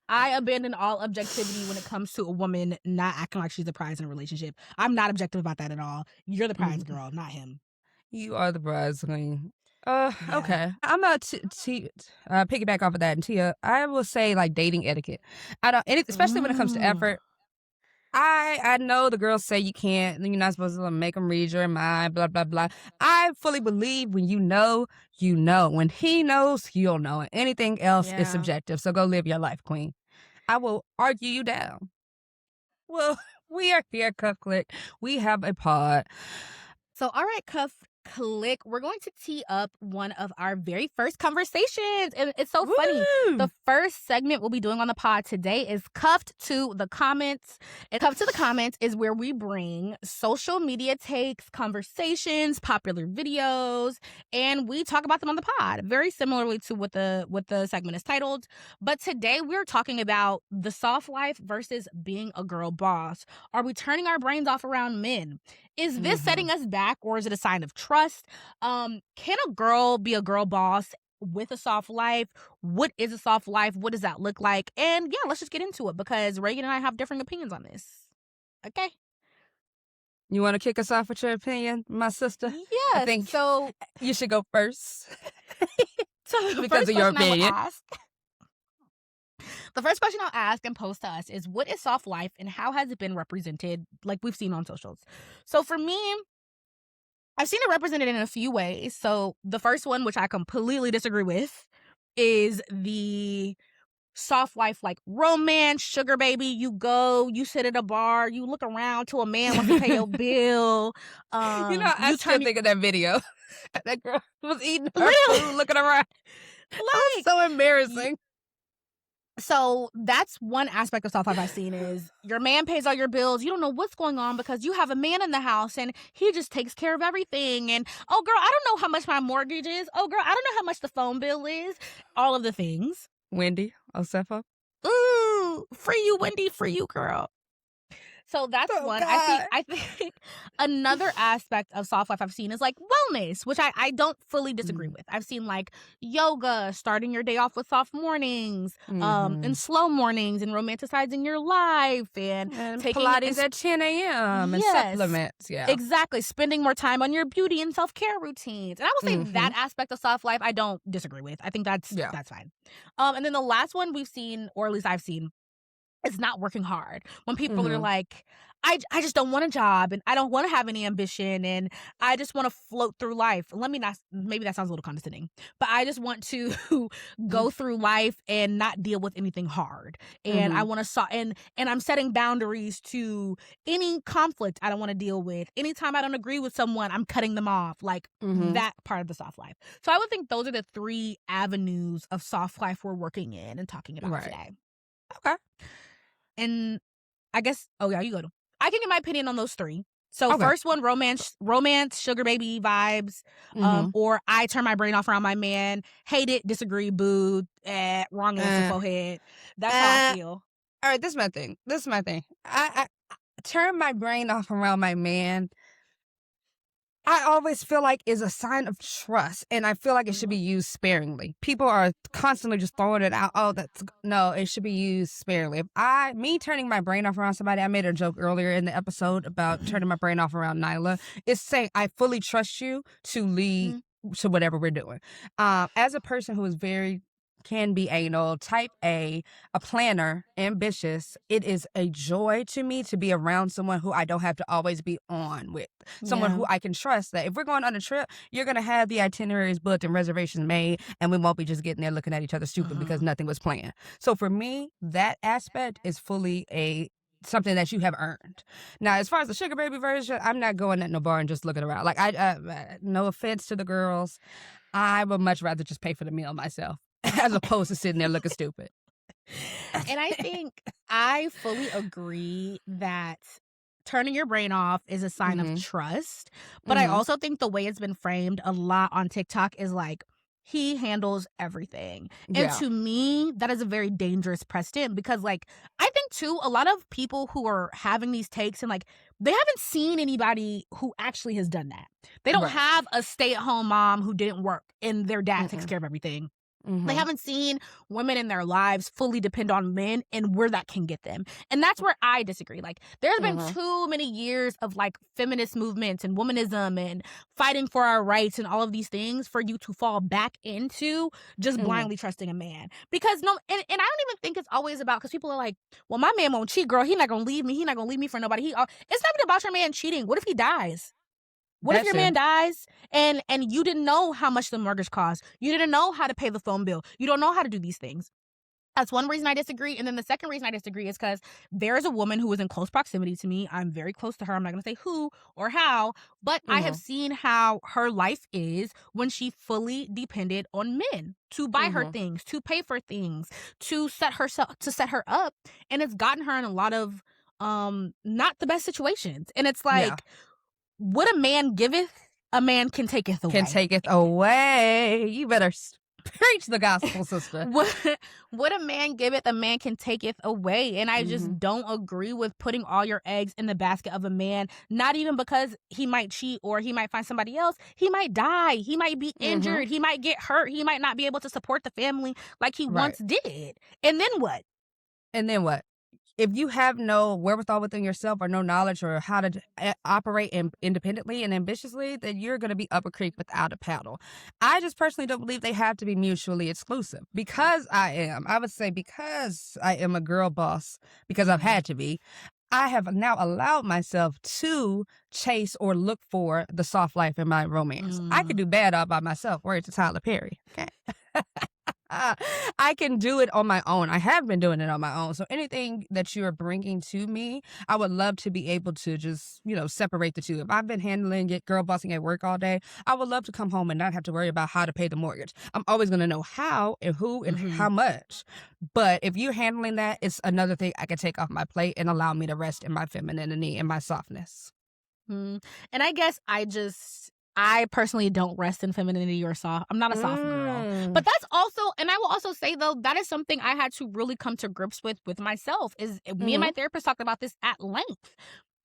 Speaker 1: I abandon all objectivity when it comes to a woman not acting like she's the prize in a relationship. I'm not objective about that at all. You're the prize girl, not him.
Speaker 2: You are the prize queen. Okay. I'm going to piggyback off of that. And Tia, I will say, like, dating etiquette. Especially when it comes to effort. I know the girls say you're not supposed to make them read your mind, blah, blah, blah. I fully believe when you know. When he knows, you'll know. And anything else is subjective. So go live your life, queen. I will argue you down. Well, we are here, Cuff Clique. We have a pod.
Speaker 1: So, all right, Cuff Clique, we're going to tee up one of our very first conversations. And it's so funny. The first segment we'll be doing on the pod today is Cuffed to the Comments. And Cuffed to the Comments is where we bring social media takes, conversations, popular videos, and we talk about them on the pod, very similarly to what the segment is titled. But today we're talking about the soft life versus being a girl boss. Are we turning our brains off around men? Is this setting us back, or is it a sign of trust? Can a girl be a girl boss with a soft life? What is a soft life? What does that look like? And yeah, let's just get into it because Reagan and I have differing opinions on this. Okay.
Speaker 2: You want to kick us off with your opinion, my sister?
Speaker 1: Yeah.
Speaker 2: I think so. You should go first.
Speaker 1: Because of your opinion. The first question I'll ask and post to us is, what is soft life and how has it been represented like we've seen on socials? So for me, I've seen it represented in a few ways. So the first one, which I completely disagree with, is the soft life, like romance, sugar baby. You go, you sit at a bar, you look around till a man wants to pay your bill.
Speaker 2: I still think of that video. That girl was eating her food, looking around. Like, so embarrassing.
Speaker 1: So that's one aspect of soft life I've seen is your man pays all your bills. You don't know what's going on because you have a man in the house and he just takes care of everything. And, oh, girl, I don't know how much my mortgage is. Oh, girl, I don't know how much the phone bill is. All of the things.
Speaker 2: Wendy Osefo.
Speaker 1: Ooh, free you, Wendy. Free you, girl. So that's one.
Speaker 2: God.
Speaker 1: I think another aspect of soft life I've seen is like wellness, which I don't fully disagree with. I've seen like yoga, starting your day off with soft mornings, and slow mornings, and romanticizing your life, and taking
Speaker 2: Pilates at 10 a.m. and supplements. Yeah,
Speaker 1: exactly. Spending more time on your beauty and self-care routines. And I will say that aspect of soft life I don't disagree with. I think that's fine. And then the last one we've seen, or at least I've seen, it's not working hard. When people are like, I just don't want a job and I don't want to have any ambition and I just want to float through life. Maybe that sounds a little condescending, but I just want to go through life and not deal with anything hard. And I want to and I'm setting boundaries to any conflict I don't want to deal with. Anytime I don't agree with someone, I'm cutting them off. Like that part of the soft life. So I would think those are the three avenues of soft life we're working in and talking about today.
Speaker 2: Okay.
Speaker 1: And I guess, you go to. I can get my opinion on those three. So first one, romance, sugar baby vibes, or I turn my brain off around my man, hate it, disagree, boo, wrong answer, forehead. That's how I feel.
Speaker 2: All right, this is my thing. I turn my brain off around my man. I always feel like is a sign of trust, and I feel like it should be used sparingly. People are constantly just throwing it out. No, it should be used sparingly. Me turning my brain off around somebody, I made a joke earlier in the episode about turning my brain off around Nyla. It's saying I fully trust you to lead to whatever we're doing. As a person who is very can be anal, type A planner, ambitious. It is a joy to me to be around someone who I don't have to always be on with. Someone who I can trust that if we're going on a trip, you're going to have the itineraries booked and reservations made, and we won't be just getting there looking at each other stupid because nothing was planned. So for me, that aspect is fully something that you have earned. Now, as far as the sugar baby version, I'm not going at no bar and just looking around. Like, no offense to the girls, I would much rather just pay for the meal myself as opposed to sitting there looking stupid.
Speaker 1: And I think I fully agree that turning your brain off is a sign of trust. But I also think the way it's been framed a lot on TikTok is like, he handles everything. And to me, that is a very dangerous precedent because, like, I think, too, a lot of people who are having these takes and, like, they haven't seen anybody who actually has done that. They don't have a stay-at-home mom who didn't work and their dad takes care of everything. They haven't seen women in their lives fully depend on men and where that can get them. And that's where I disagree. Like, there's been too many years of, like, feminist movements and womanism and fighting for our rights and all of these things for you to fall back into just blindly trusting a man. Because and I don't even think it's always about, because people are like, well, my man won't cheat, girl. He's not going to leave me. He's not going to leave me for nobody. It's not even about your man cheating. What if he dies? What if your man dies and you didn't know how much the mortgage costs? You didn't know how to pay the phone bill. You don't know how to do these things. That's one reason I disagree. And then the second reason I disagree is because there's a woman who is in close proximity to me. I'm very close to her. I'm not going to say who or how, but I have seen how her life is when she fully depended on men to buy her things, to pay for things, to set her up. And it's gotten her in a lot of not the best situations. And it's like, what a man giveth, a man can taketh away.
Speaker 2: You better preach the gospel, sister.
Speaker 1: What a man giveth, a man can taketh away. And I just don't agree with putting all your eggs in the basket of a man, not even because he might cheat or he might find somebody else. He might die. He might be injured. He might get hurt. He might not be able to support the family like he once did. And then what?
Speaker 2: If you have no wherewithal within yourself or no knowledge or how to operate independently and ambitiously, then you're going to be up a creek without a paddle. I just personally don't believe they have to be mutually exclusive. Because I am a girl boss, because I've had to be, I have now allowed myself to chase or look for the soft life in my romance. I could do bad all by myself. Word to Tyler Perry. Okay. I can do it on my own. I have been doing it on my own. So anything that you are bringing to me, I would love to be able to just, separate the two. If I've been handling it, girl bossing at work all day, I would love to come home and not have to worry about how to pay the mortgage. I'm always going to know how and who and how much. But if you're handling that, it's another thing I can take off my plate and allow me to rest in my femininity and my softness.
Speaker 1: And I guess I personally don't rest in femininity or soft. I'm not a soft girl. But that's also, and I will also say, though, that is something I had to really come to grips with myself. Is me and my therapist talked about this at length.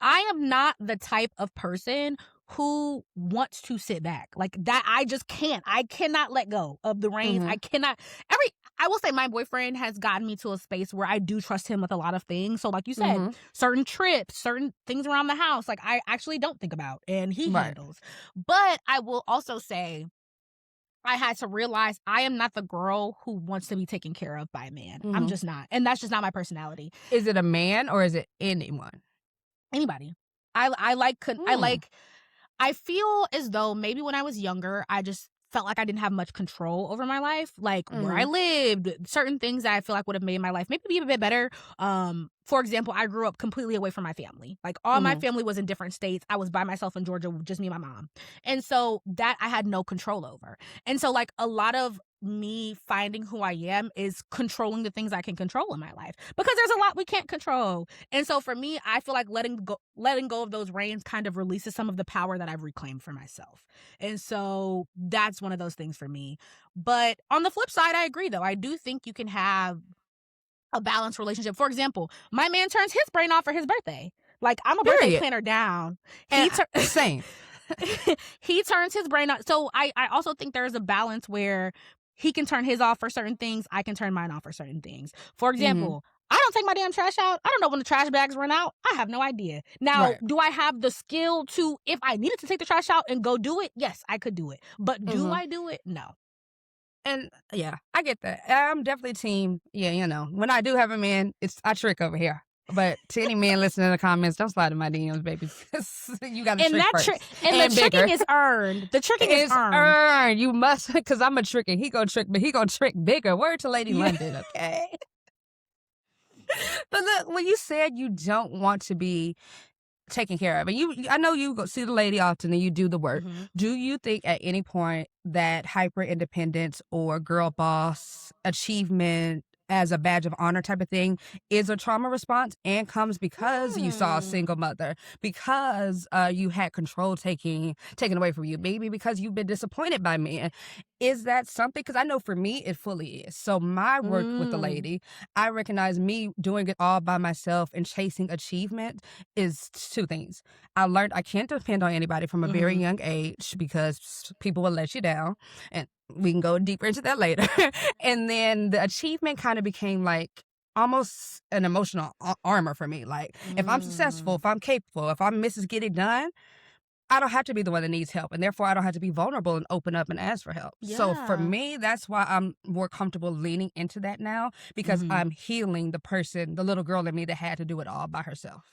Speaker 1: I am not the type of person who wants to sit back. Like that, I just can't. I cannot let go of the reins. I cannot. I will say my boyfriend has gotten me to a space where I do trust him with a lot of things. So like you said, certain trips, certain things around the house, like I actually don't think about and he handles. But I will also say I had to realize I am not the girl who wants to be taken care of by a man. I'm just not. And that's just not my personality.
Speaker 2: Is it a man or is it anyone?
Speaker 1: Anybody. I feel as though maybe when I was younger, I just felt like I didn't have much control over my life, like where I lived, certain things that I feel like would have made my life maybe be a bit better. For example, I grew up completely away from my family. Like all my family was in different states. I was by myself in Georgia, just me and my mom. And so that I had no control over. And so like a lot of me finding who I am is controlling the things I can control in my life, because there's a lot we can't control. And so for me, I feel like letting go of those reins kind of releases some of the power that I've reclaimed for myself. And so that's one of those things for me. But on the flip side, I agree, though. I do think you can have a balanced relationship. For example, my man turns his brain off for his birthday. Like, I'm a birthday planner down.
Speaker 2: Same.
Speaker 1: He turns his brain off. So I also think there's a balance where he can turn his off for certain things. I can turn mine off for certain things. For example, I don't take my damn trash out. I don't know when the trash bags run out. I have no idea. Now, do I have the skill to, if I needed to take the trash out and go do it? Yes, I could do it. But do I do it? No.
Speaker 2: And yeah, I get that. I'm definitely team. Yeah, you know, when I do have a man, I trick over here. But to any man listening in the comments, don't slide in my DMs, baby. You got to trick first.
Speaker 1: And the tricking is earned. The tricking is
Speaker 2: earned. You must, because I'm a trick and he gonna trick, but he gonna trick bigger. Word to Lady London, okay? But look, when you said you don't want to be taken care of, and I know you go see the lady often and you do the work. Mm-hmm. Do you think at any point that hyper independence or girl boss achievement as a badge of honor type of thing is a trauma response and comes because you saw a single mother, because you had control taken away from you, maybe because you've been disappointed by men? Is that something? Because I know for me, it fully is. So my work with the lady, I recognize me doing it all by myself and chasing achievement is two things. I learned I can't depend on anybody from a very young age because people will let you down. And we can go deeper into that later. And then the achievement kind of became like almost an emotional armor for me. Like if I'm successful, if I'm capable, if I'm Mrs. Get It Done, I don't have to be the one that needs help, and therefore I don't have to be vulnerable and open up and ask for help. Yeah. So for me, that's why I'm more comfortable leaning into that now, because I'm healing the little girl in me that had to do it all by herself.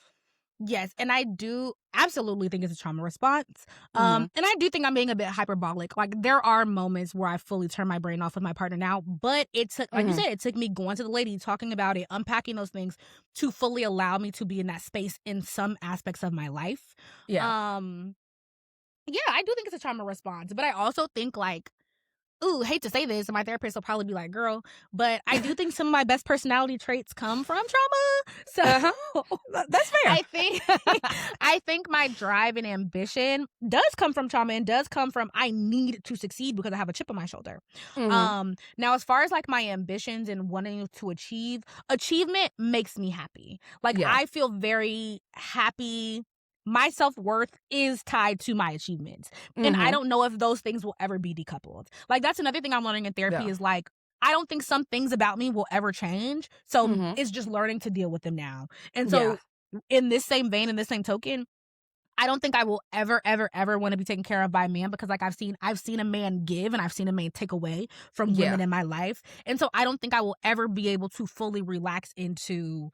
Speaker 1: Yes, and I do absolutely think it's a trauma response. And I do think I'm being a bit hyperbolic. Like, there are moments where I fully turn my brain off with my partner now, but it took, like you said, it took me going to the lady, talking about it, unpacking those things to fully allow me to be in that space in some aspects of my life. Yeah. Yeah, I do think it's a trauma response, but I also think, like, hate to say this, and my therapist will probably be like, girl, but I do think some of my best personality traits come from trauma. So
Speaker 2: that's fair.
Speaker 1: I think my drive and ambition does come from trauma and does come from I need to succeed because I have a chip on my shoulder. Now, as far as like my ambitions and wanting to achievement makes me happy. Like, I feel very happy. My self-worth is tied to my achievements. And I don't know if those things will ever be decoupled. Like, that's another thing I'm learning in therapy is like, I don't think some things about me will ever change. So it's just learning to deal with them now. And so in this same vein, in this same token, I don't think I will ever, ever, ever want to be taken care of by a man, because like I've seen a man give and I've seen a man take away from women in my life. And so I don't think I will ever be able to fully relax into,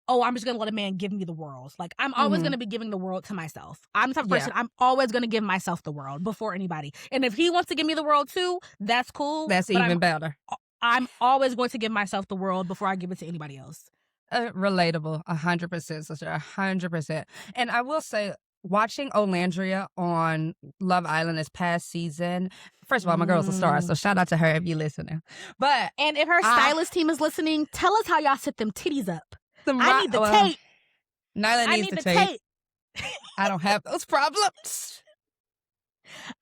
Speaker 1: I'm just going to let a man give me the world. Like, I'm always going to be giving the world to myself. I'm the type of person, I'm always going to give myself the world before anybody. And if he wants to give me the world too, that's cool.
Speaker 2: That's even better.
Speaker 1: I'm always going to give myself the world before I give it to anybody else.
Speaker 2: Relatable, 100%, sister, 100%. And I will say, watching Olandria on Love Island this past season, first of all, my girl's a star, so shout out to her if you're listening.
Speaker 1: And if her stylist team is listening, tell us how y'all set them titties up. I need the tape.
Speaker 2: Nyla needs the tape. I don't have those problems.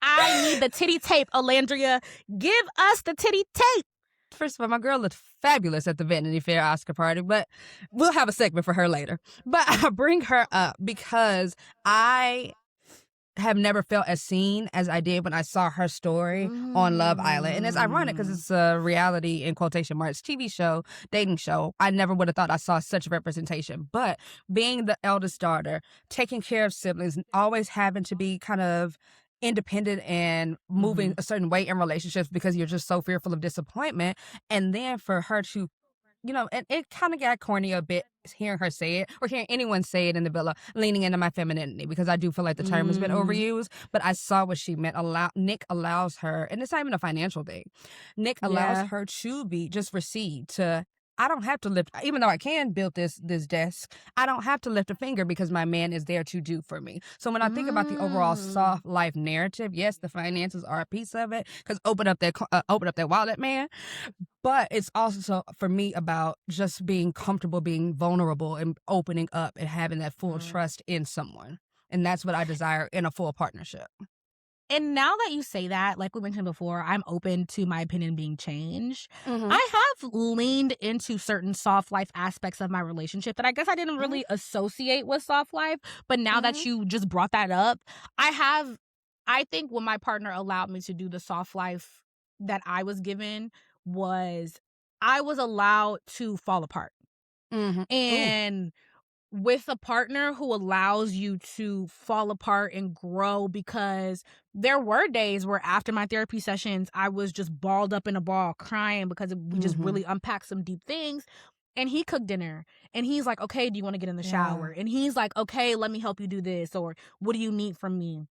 Speaker 1: I need the titty tape, Olandria. Give us the titty tape.
Speaker 2: First of all, my girl looked fabulous at the Vanity Fair Oscar party, but we'll have a segment for her later. But I bring her up because I have never felt as seen as I did when I saw her story on Love Island. And it's ironic because it's a reality, in quotation marks, TV show, dating show. I never would have thought I saw such representation. But being the eldest daughter, taking care of siblings, always having to be kind of independent and moving a certain way in relationships because you're just so fearful of disappointment. And then for her to, and it kind of got corny a bit hearing her say it, or hearing anyone say it in the villa, leaning into my femininity, because I do feel like the term has been overused, but I saw what she meant. Nick allows her, and it's not even a financial thing, Nick allows her to be, just recede, to, I don't have to lift, even though I can build this desk, I don't have to lift a finger because my man is there to do for me. So when I think about the overall soft life narrative, yes, the finances are a piece of it, because open up that wallet, man. But it's also, for me, about just being comfortable, being vulnerable, and opening up and having that full trust in someone. And that's what I desire in a full partnership.
Speaker 1: And now that you say that, like we mentioned before, I'm open to my opinion being changed. I have leaned into certain soft life aspects of my relationship that I guess I didn't really associate with soft life. But now that you just brought that up, I think when my partner allowed me to do the soft life that I was given, was I was allowed to fall apart. And with a partner who allows you to fall apart and grow, because there were days where after my therapy sessions, I was just balled up in a ball crying because we just really unpacked some deep things. And he cooked dinner and he's like, okay, do you want to get in the shower? And he's like, okay, let me help you do this. Or what do you need from me?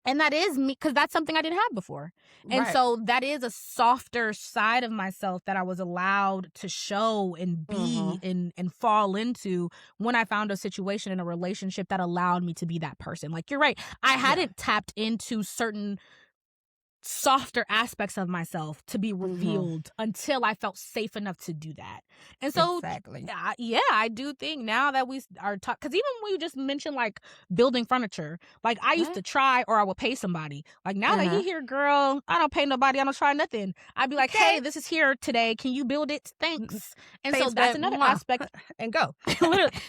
Speaker 1: And that is me, because that's something I didn't have before. And so that is a softer side of myself that I was allowed to show and be and fall into when I found a situation in a relationship that allowed me to be that person. Like, you're right. I hadn't tapped into certain softer aspects of myself to be revealed until I felt safe enough to do that. And so, I do think now that we are talking, because even when you just mentioned like building furniture, like I used to try, or I would pay somebody. Like now that you hear, girl, I don't pay nobody, I don't try nothing. I'd be like, hey, this is here today. Can you build it? Thanks. And so that's another aspect.
Speaker 2: And go.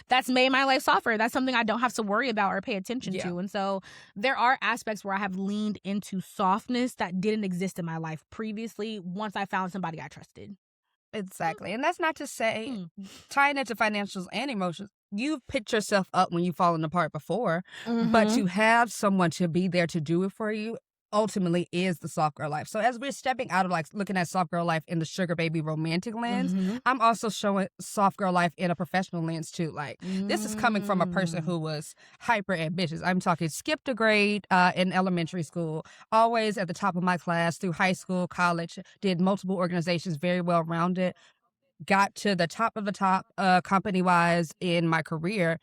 Speaker 1: That's made my life softer. That's something I don't have to worry about or pay attention to. And so there are aspects where I have leaned into softness that didn't exist in my life previously once I found somebody I trusted.
Speaker 2: Exactly. And that's not to say, tying into financials and emotions, you've picked yourself up when you've fallen apart before, but to have someone to be there to do it for you ultimately is the soft girl life. So as we're stepping out of like looking at soft girl life in the sugar baby romantic lens, I'm also showing soft girl life in a professional lens too. Like this is coming from a person who was hyper ambitious. I'm talking skipped a grade in elementary school, always at the top of my class through high school, college, did multiple organizations, very well rounded, got to the top of the top company wise in my career,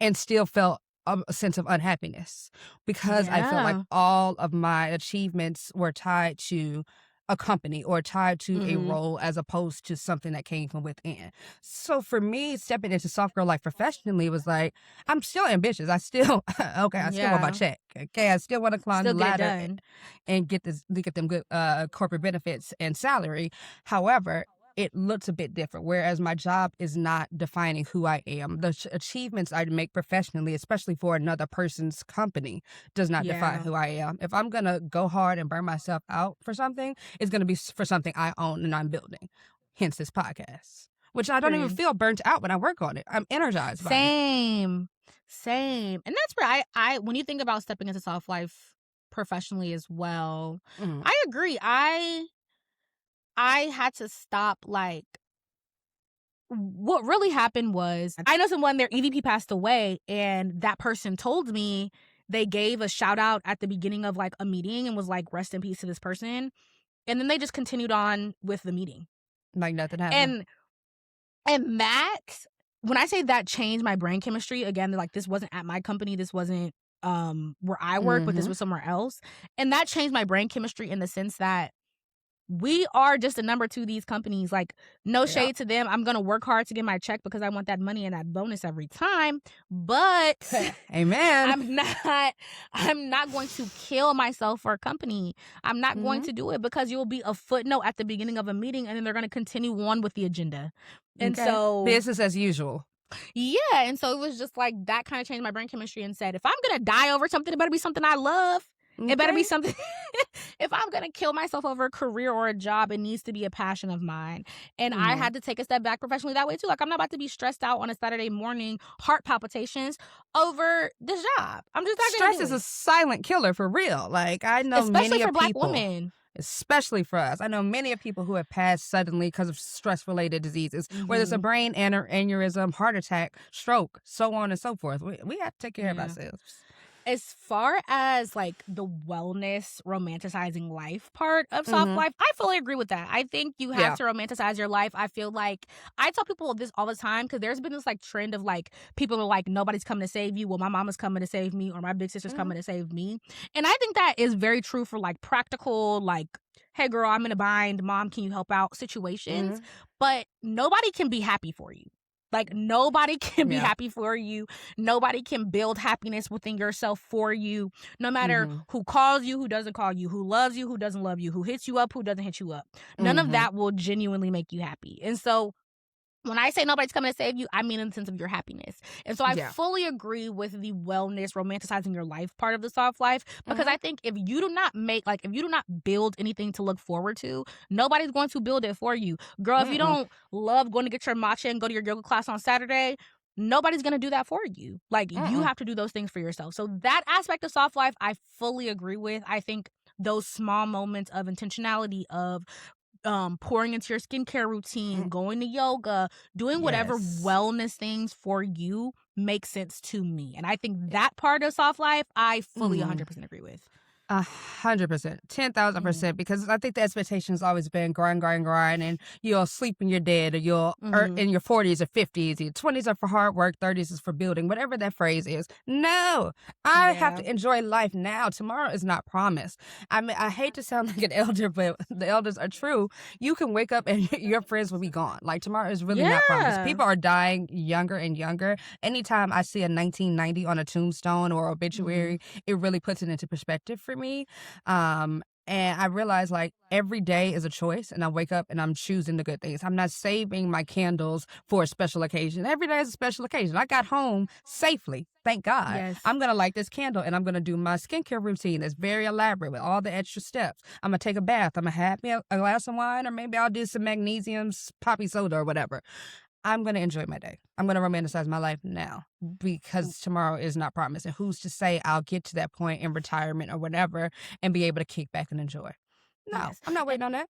Speaker 2: and still felt a sense of unhappiness because I felt like all of my achievements were tied to a company or tied to a role as opposed to something that came from within. So for me, stepping into soft girl life professionally was like, I'm still ambitious. I still, I still want my check. Okay, I still want to climb the ladder and get them good corporate benefits and salary. However, it looks a bit different, whereas my job is not defining who I am. The achievements I make professionally, especially for another person's company, does not define who I am. If I'm going to go hard and burn myself out for something, it's going to be for something I own and I'm building. Hence this podcast, which I don't even feel burnt out when I work on it. I'm energized by it.
Speaker 1: Same. And that's where I when you think about stepping into soft life professionally as well, I agree. I had to stop, like, what really happened was, I know someone, their EVP passed away, and that person told me they gave a shout out at the beginning of like a meeting and was like, rest in peace to this person. And then they just continued on with the meeting.
Speaker 2: Like nothing happened.
Speaker 1: And Max, when I say that changed my brain chemistry, again, they're like, this wasn't at my company, this wasn't where I work, but this was somewhere else. And that changed my brain chemistry in the sense that we are just a number to these companies. Like, no shade to them. I'm going to work hard to get my check because I want that money and that bonus every time. But
Speaker 2: amen.
Speaker 1: I'm not going to kill myself for a company. I'm not going to do it because you'll be a footnote at the beginning of a meeting and then they're going to continue on with the agenda. And so
Speaker 2: business as usual.
Speaker 1: Yeah. And so it was just like that kind of changed my brain chemistry and said, if I'm going to die over something, it better be something I love. It better be something. If I'm going to kill myself over a career or a job, it needs to be a passion of mine. And I had to take a step back professionally that way too. Like, I'm not about to be stressed out on a Saturday morning, heart palpitations over this job. I'm just not
Speaker 2: Stress is a silent killer for real. Like, I know
Speaker 1: especially
Speaker 2: many
Speaker 1: for
Speaker 2: of
Speaker 1: Black
Speaker 2: people,
Speaker 1: women.
Speaker 2: Especially for us. I know many of people who have passed suddenly because of stress-related diseases, whether it's a brain aneurysm, heart attack, stroke, so on and so forth. We have to take care of ourselves.
Speaker 1: As far as like the wellness, romanticizing life part of soft life, I fully agree with that. I think you have to romanticize your life. I feel like I tell people this all the time because there's been this like trend of like people are like, nobody's coming to save you. Well, my mama's coming to save me, or my big sister's coming to save me. And I think that is very true for like practical, like, hey girl, I'm in a bind, mom, can you help out situations? But nobody can be happy for you. Like, nobody can be happy for you. Nobody can build happiness within yourself for you. No matter who calls you, who doesn't call you, who loves you, who doesn't love you, who hits you up, who doesn't hit you up. None of that will genuinely make you happy. And so when I say nobody's coming to save you, I mean in the sense of your happiness. And so I fully agree with the wellness, romanticizing your life part of the soft life, because I think if you do not build anything to look forward to, nobody's going to build it for you. Girl, if you don't love going to get your matcha and go to your yoga class on Saturday, nobody's going to do that for you. Like, you have to do those things for yourself. So that aspect of soft life, I fully agree with. I think those small moments of intentionality, of pouring into your skincare routine, going to yoga, doing whatever wellness things for you make sense to me. And I think that part of soft life, I fully 100% agree with.
Speaker 2: 100%, 10,000%, because I think the expectation has always been grind, and you'll sleep when you're dead, or you'll in your 40s or 50s, your 20s are for hard work, 30s is for building, whatever that phrase is. No, I have to enjoy life now. Tomorrow is not promised. I mean, I hate to sound like an elder, but the elders are true. You can wake up and your friends will be gone. Like, tomorrow is really not promised. People are dying younger and younger. Anytime I see a 1990 on a tombstone or obituary, it really puts it into perspective for me. And I realize, like, every day is a choice, and I wake up and I'm choosing the good things. I'm not saving my candles for a special occasion. Every day is a special occasion. I got home safely, thank God.
Speaker 1: Yes.
Speaker 2: I'm going to light this candle, and I'm going to do my skincare routine. It's very elaborate with all the extra steps. I'm going to take a bath. I'm going to have me a glass of wine, or maybe I'll do some magnesium poppy soda or whatever. I'm going to enjoy my day. I'm going to romanticize my life now, because tomorrow is not promised. And who's to say I'll get to that point in retirement or whatever and be able to kick back and enjoy? No, I'm not waiting on that.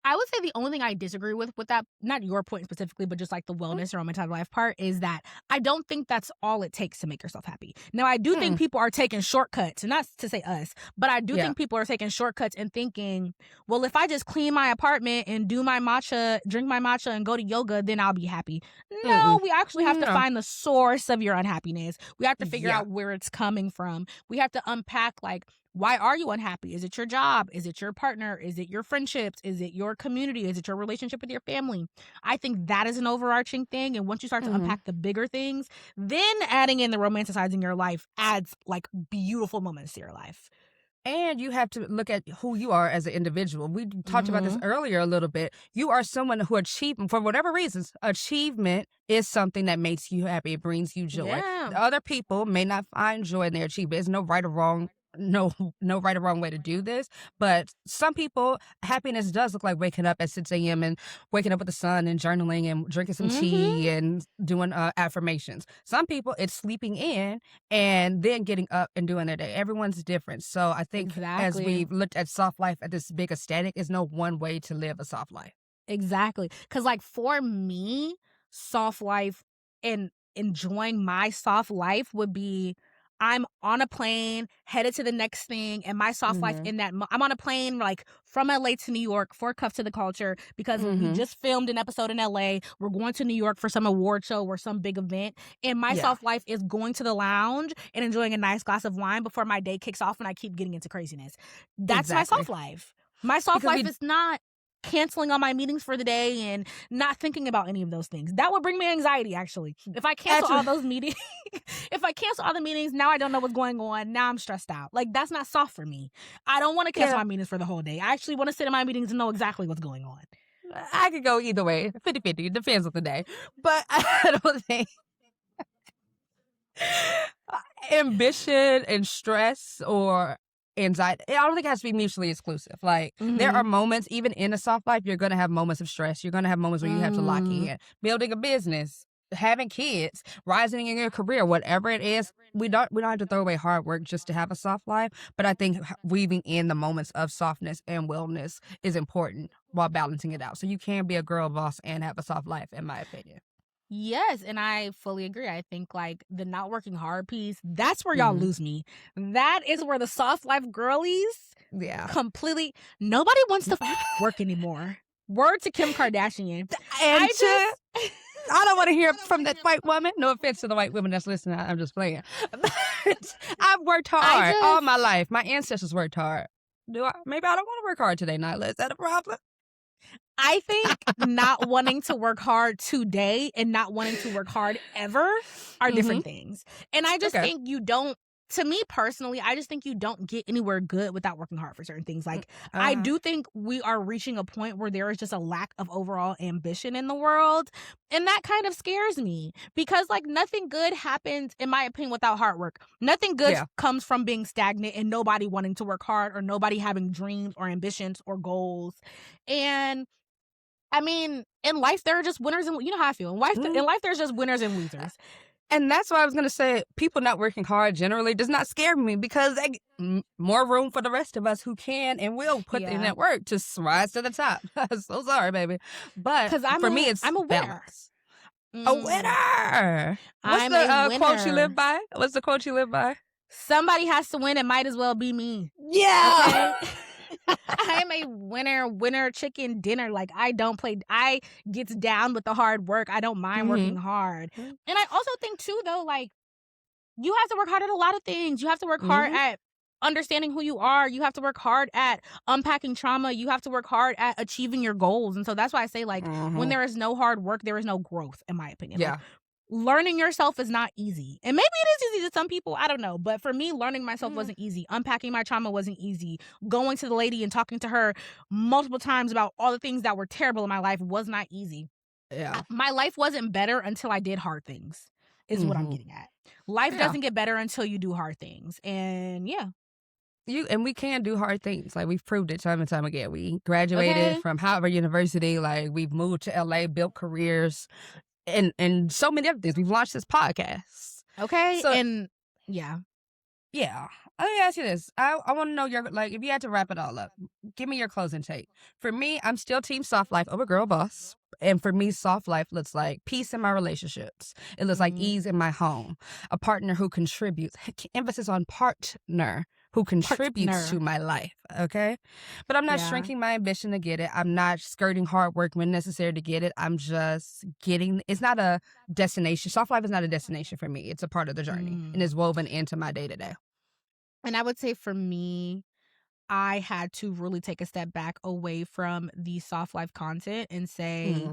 Speaker 1: I would say the only thing I disagree with that, not your point specifically, but just like the wellness or romantic life part, is that I don't think that's all it takes to make yourself happy. Now, I do think people are taking shortcuts, and not to say us, but I do think people are taking shortcuts and thinking, well, if I just clean my apartment and do my matcha, drink my matcha, and go to yoga, then I'll be happy. No, we actually have to find the source of your unhappiness. We have to figure out where it's coming from. We have to unpack, like, why are you unhappy? Is it your job? Is it your partner? Is it your friendships? Is it your community? Is it your relationship with your family? I think that is an overarching thing. And once you start to unpack the bigger things, then adding in the romanticizing your life adds, like, beautiful moments to your life.
Speaker 2: And you have to look at who you are as an individual. We talked about this earlier a little bit. You are someone who for whatever reasons, achievement is something that makes you happy. It brings you joy.
Speaker 1: Yeah.
Speaker 2: Other people may not find joy in their achievement. There's no right or wrong. No right or wrong way to do this. But some people, happiness does look like waking up at 6 a.m. and waking up with the sun and journaling and drinking some tea and doing affirmations. Some people, it's sleeping in and then getting up and doing their day. Everyone's different. So I think as we've looked at soft life at this big aesthetic, is no one way to live a soft life.
Speaker 1: Exactly. Because, like, for me, soft life and enjoying my soft life would be, I'm on a plane headed to the next thing, and my soft life in that I'm on a plane, like, from LA to New York for Cuff to the Culture, because we just filmed an episode in LA. We're going to New York for some award show or some big event, and my soft life is going to the lounge and enjoying a nice glass of wine before my day kicks off and I keep getting into craziness. That's my soft life. My soft life is not canceling all my meetings for the day and not thinking about any of those things. That would bring me anxiety, actually. If I cancel all those meetings, if I cancel all the meetings, now I don't know what's going on. Now I'm stressed out. Like, that's not soft for me. I don't want to cancel my meetings for the whole day. I actually want to sit in my meetings and know exactly what's going on.
Speaker 2: I could go either way, 50-50. It depends on the day. But I don't think ambition and stress or anxiety, I don't think it has to be mutually exclusive. Like, there are moments, even in a soft life, you're going to have moments of stress. You're going to have moments where you have to lock in. Building a business, having kids, rising in your career, whatever it is, we don't have to throw away hard work just to have a soft life. But I think weaving in the moments of softness and wellness is important while balancing it out. So you can be a girl boss and have a soft life, in my opinion.
Speaker 1: Yes, and I fully agree. I think, like, the not working hard piece, that's where y'all lose me. That is where the soft life girlies completely, nobody wants to work anymore. Word to Kim Kardashian.
Speaker 2: And I don't want to hear from that white woman. No offense to the white women that's listening. I'm just playing. I've worked hard all my life. My ancestors worked hard. Maybe I don't want to work hard today, Nyla. Is that a problem?
Speaker 1: I think not wanting to work hard today and not wanting to work hard ever are different things. And I just think you don't, to me personally, I just think you don't get anywhere good without working hard for certain things. Like, I do think we are reaching a point where there is just a lack of overall ambition in the world. And that kind of scares me because, like, nothing good happens, in my opinion, without hard work. Nothing good comes from being stagnant and nobody wanting to work hard or nobody having dreams or ambitions or goals. And I mean, in life, there are just winners and you know how I feel. In life, there's just winners and losers.
Speaker 2: And that's why I was going to say people not working hard generally does not scare me because more room for the rest of us who can and will put in that work to rise to the top. So sorry, baby. But for me, I'm a winner. A winner. What's the quote you live by? What's the quote you live by?
Speaker 1: Somebody has to win. It might as well be me.
Speaker 2: Yeah.
Speaker 1: Okay? I'm a winner chicken dinner. Like I gets down with the hard work. I don't mind working hard. And I also think too though, like you have to work hard at a lot of things. You have to work hard at understanding who you are. You have to work hard at unpacking trauma. You have to work hard at achieving your goals. And so that's why I say like when there is no hard work, there is no growth, in my opinion.
Speaker 2: Yeah.
Speaker 1: Like, learning yourself is not easy. And maybe it is easy to some people. I don't know. But for me, learning myself wasn't easy. Unpacking my trauma wasn't easy. Going to the lady and talking to her multiple times about all the things that were terrible in my life was not easy.
Speaker 2: Yeah.
Speaker 1: My life wasn't better until I did hard things, is what I'm getting at. Life doesn't get better until you do hard things. And
Speaker 2: and we can do hard things. Like we've proved it time and time again. We graduated from Howard University. Like we've moved to LA, built careers. And so many other things. We've launched this podcast.
Speaker 1: Okay.
Speaker 2: So,
Speaker 1: yeah.
Speaker 2: Let me ask you this. I want to know if you had to wrap it all up, give me your closing take. For me, I'm still team soft life over girl boss. And for me, soft life looks like peace in my relationships. It looks like ease in my home. A partner who contributes. Emphasis on partner who contributes to my life. Okay? But I'm not shrinking my ambition to get it. I'm not skirting hard work when necessary to get it. I'm just getting. It's not a destination. Soft life is not a destination for me. It's a part of the journey. And it's woven into my day to day.
Speaker 1: And I would say for me, I had to really take a step back away from the soft life content and say,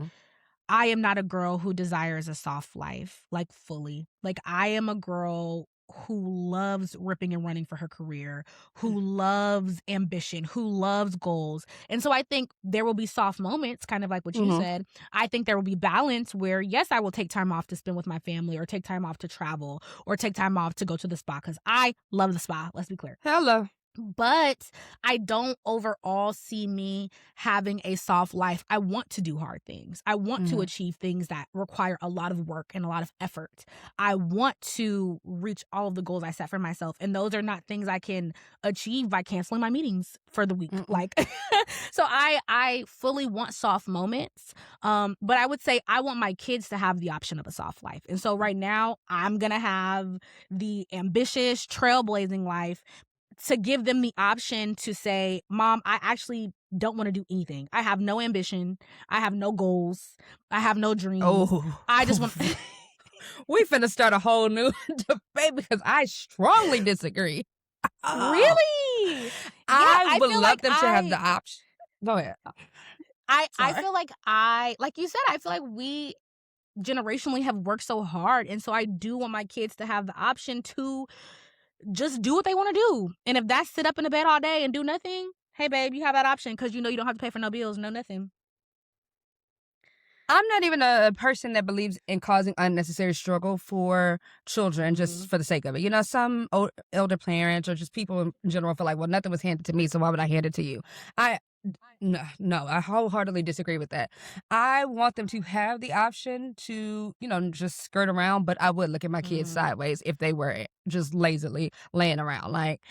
Speaker 1: I am not a girl who desires a soft life, like fully. Like I am a girl who loves ripping and running for her career, who loves ambition, who loves goals. And so I think there will be soft moments, kind of like what you said. I think there will be balance where, yes, I will take time off to spend with my family or take time off to travel or take time off to go to the spa because I love the spa. Let's be clear.
Speaker 2: Hello.
Speaker 1: But I don't overall see me having a soft life. I want to do hard things. I want to achieve things that require a lot of work and a lot of effort. I want to reach all of the goals I set for myself. And those are not things I can achieve by canceling my meetings for the week. Like, so I fully want soft moments. But I would say I want my kids to have the option of a soft life. And so right now I'm going to have the ambitious trailblazing life to give them the option to say, Mom, I actually don't want to do anything. I have no ambition. I have no goals. I have no dreams. I just want...
Speaker 2: We finna start a whole new debate because I strongly disagree.
Speaker 1: Really?
Speaker 2: I would love them to have the option. Go ahead.
Speaker 1: I feel like you said, I feel like we generationally have worked so hard. And so I do want my kids to have the option to just do what they want to do. And if that's sit up in the bed all day and do nothing, hey, babe, you have that option because you know you don't have to pay for no bills, no nothing.
Speaker 2: I'm not even a person that believes in causing unnecessary struggle for children just for the sake of it. You know, some elder parents or just people in general feel like, well, nothing was handed to me, so why would I hand it to you? No, I wholeheartedly disagree with that. I want them to have the option to, just skirt around, but I would look at my kids sideways if they were just lazily laying around. Like,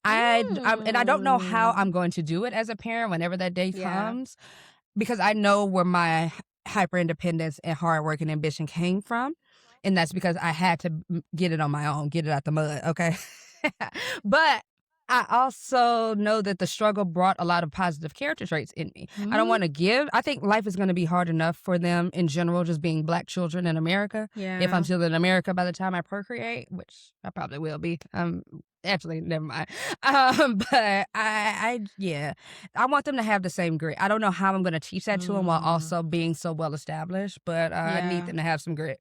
Speaker 2: and I don't know how I'm going to do it as a parent whenever that day comes, because I know where my hyper independence and hard work and ambition came from, and that's because I had to get it on my own, get it out the mud. Okay, but I also know that the struggle brought a lot of positive character traits in me. I don't want to give. I think life is going to be hard enough for them in general, just being Black children in America. Yeah. If I'm still in America by the time I procreate, which I probably will be. Actually, never mind. But I want them to have the same grit. I don't know how I'm going to teach that to them while also being so well established, but I need them to have some grit.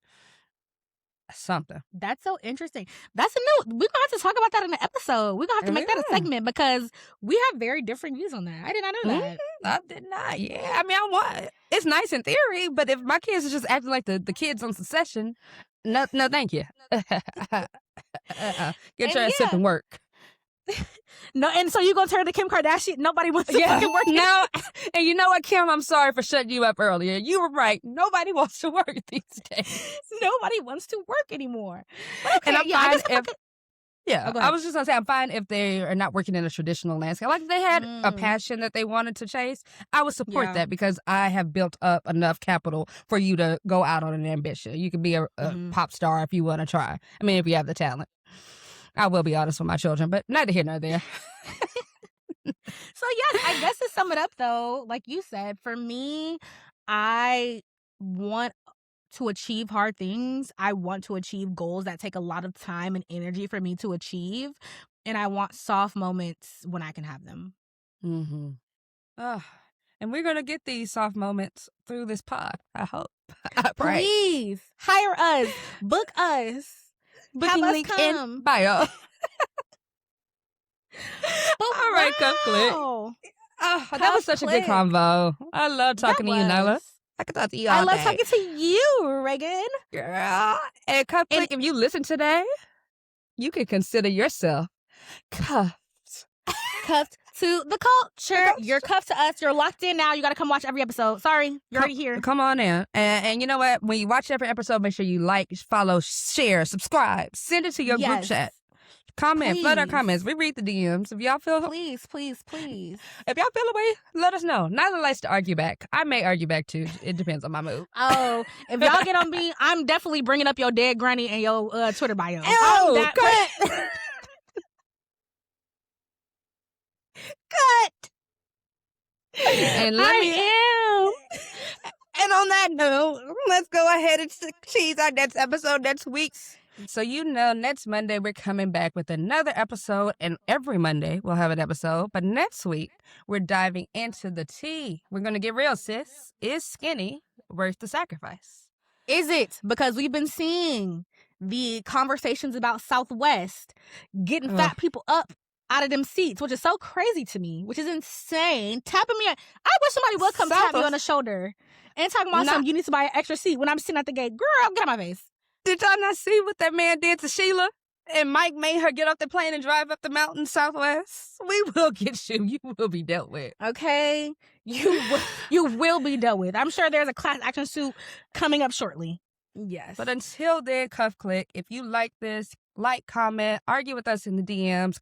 Speaker 2: Something.
Speaker 1: That's so interesting. We're gonna have to talk about that in the episode. We're gonna have to make that a segment because we have very different views on that. I did not know that.
Speaker 2: I did not. Yeah. I mean, it's nice in theory, but if my kids are just acting like the kids on Succession, no, thank you. Get your ass up and work.
Speaker 1: No, and so you gonna turn to Kim Kardashian? Nobody wants to fucking work.
Speaker 2: No, and you know what, Kim? I'm sorry for shutting you up earlier. You were right. Nobody wants to work these days.
Speaker 1: Nobody wants to work anymore. But okay,
Speaker 2: and I'm fine if.
Speaker 1: Yeah,
Speaker 2: I was just gonna say I'm fine if they are not working in a traditional landscape. Like if they had a passion that they wanted to chase, I would support that because I have built up enough capital for you to go out on an ambition. You can be a pop star if you want to try. I mean, if you have the talent. I will be honest with my children, but neither here nor there.
Speaker 1: So yes, I guess to sum it up though, like you said, for me, I want to achieve hard things. I want to achieve goals that take a lot of time and energy for me to achieve. And I want soft moments when I can have them.
Speaker 2: Mm-hmm. And we're going to get these soft moments through this pod, I hope. I pray.
Speaker 1: Please hire us. Book us.
Speaker 2: Booking
Speaker 1: have us
Speaker 2: link
Speaker 1: come.
Speaker 2: in bio.
Speaker 1: All
Speaker 2: right, Cuff Clique. That was such a good convo. I love talking to you, Nyla. I could talk to you all day.
Speaker 1: I love talking to you, Reagan.
Speaker 2: Girl. And Cuff Clique, if you listen today, you can consider yourself cuffed.
Speaker 1: Cuffed to the culture. You're cuffed to us. You're locked in now. You got to come watch every episode. Sorry, you're already here.
Speaker 2: Come on in. And you know what? When you watch every episode, make sure you like, follow, share, subscribe. Send it to your group chat. Comment, flood our comments. We read the DMs. If y'all feel...
Speaker 1: Please.
Speaker 2: If y'all feel away, let us know. Nyla likes to argue back. I may argue back too. It depends on my mood.
Speaker 1: Oh, if y'all get on me, I'm definitely bringing up your dead granny and your Twitter bio.
Speaker 2: Oh, cut! Cut! And And on that note, let's go ahead and tease our next episode next week. So next Monday we're coming back with another episode, and every Monday we'll have an episode. But next week we're diving into the tea. We're gonna get real, sis. Is skinny worth the sacrifice?
Speaker 1: Is it? Because we've been seeing the conversations about Southwest getting fat people up out of them seats, which is so crazy to me, which is insane. Tapping me, I wish somebody would come tap me on the shoulder and talking about something. You need to buy an extra seat when I'm sitting at the gate. Girl, get out my face.
Speaker 2: Did y'all not see what that man did to Sheila? And Mike made her get off the plane and drive up the mountain Southwest. We will get you. You will be dealt with. Okay? You will be dealt with. I'm sure there's a class action suit coming up shortly. Yes.
Speaker 1: But
Speaker 2: until then, Cuff Clique, if you like this, like, comment, argue with us in the DMs,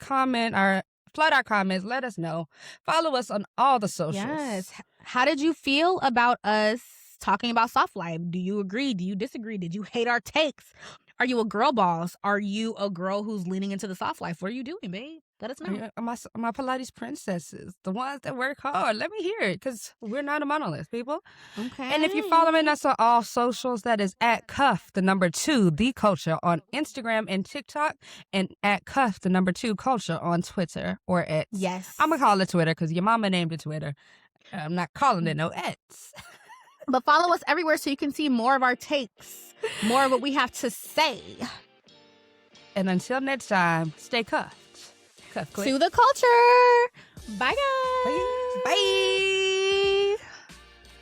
Speaker 2: flood our comments, let us know. Follow us on all the socials.
Speaker 1: Yes. How did you feel about us talking about soft life? Do you agree? Do you disagree? Did you hate our takes? Are you a girl boss? Are you a girl who's leaning into the soft life? What are you doing, babe? Let us know.
Speaker 2: My Pilates princesses, the ones that work hard. Let me hear it, because we're not a monolith, people.
Speaker 1: Okay.
Speaker 2: And if you're following us on all socials, that is at Cuff, the number 2, the culture on Instagram and TikTok, and at Cuff, the number 2 culture on Twitter or X.
Speaker 1: Yes.
Speaker 2: I'm going to call it Twitter because your mama named it Twitter. I'm not calling it no X.
Speaker 1: But follow us everywhere so you can see more of our takes, more of what we have to say.
Speaker 2: And until next time, stay cuffed. Cuff Clique.
Speaker 1: To the culture. Bye, guys.
Speaker 2: Bye.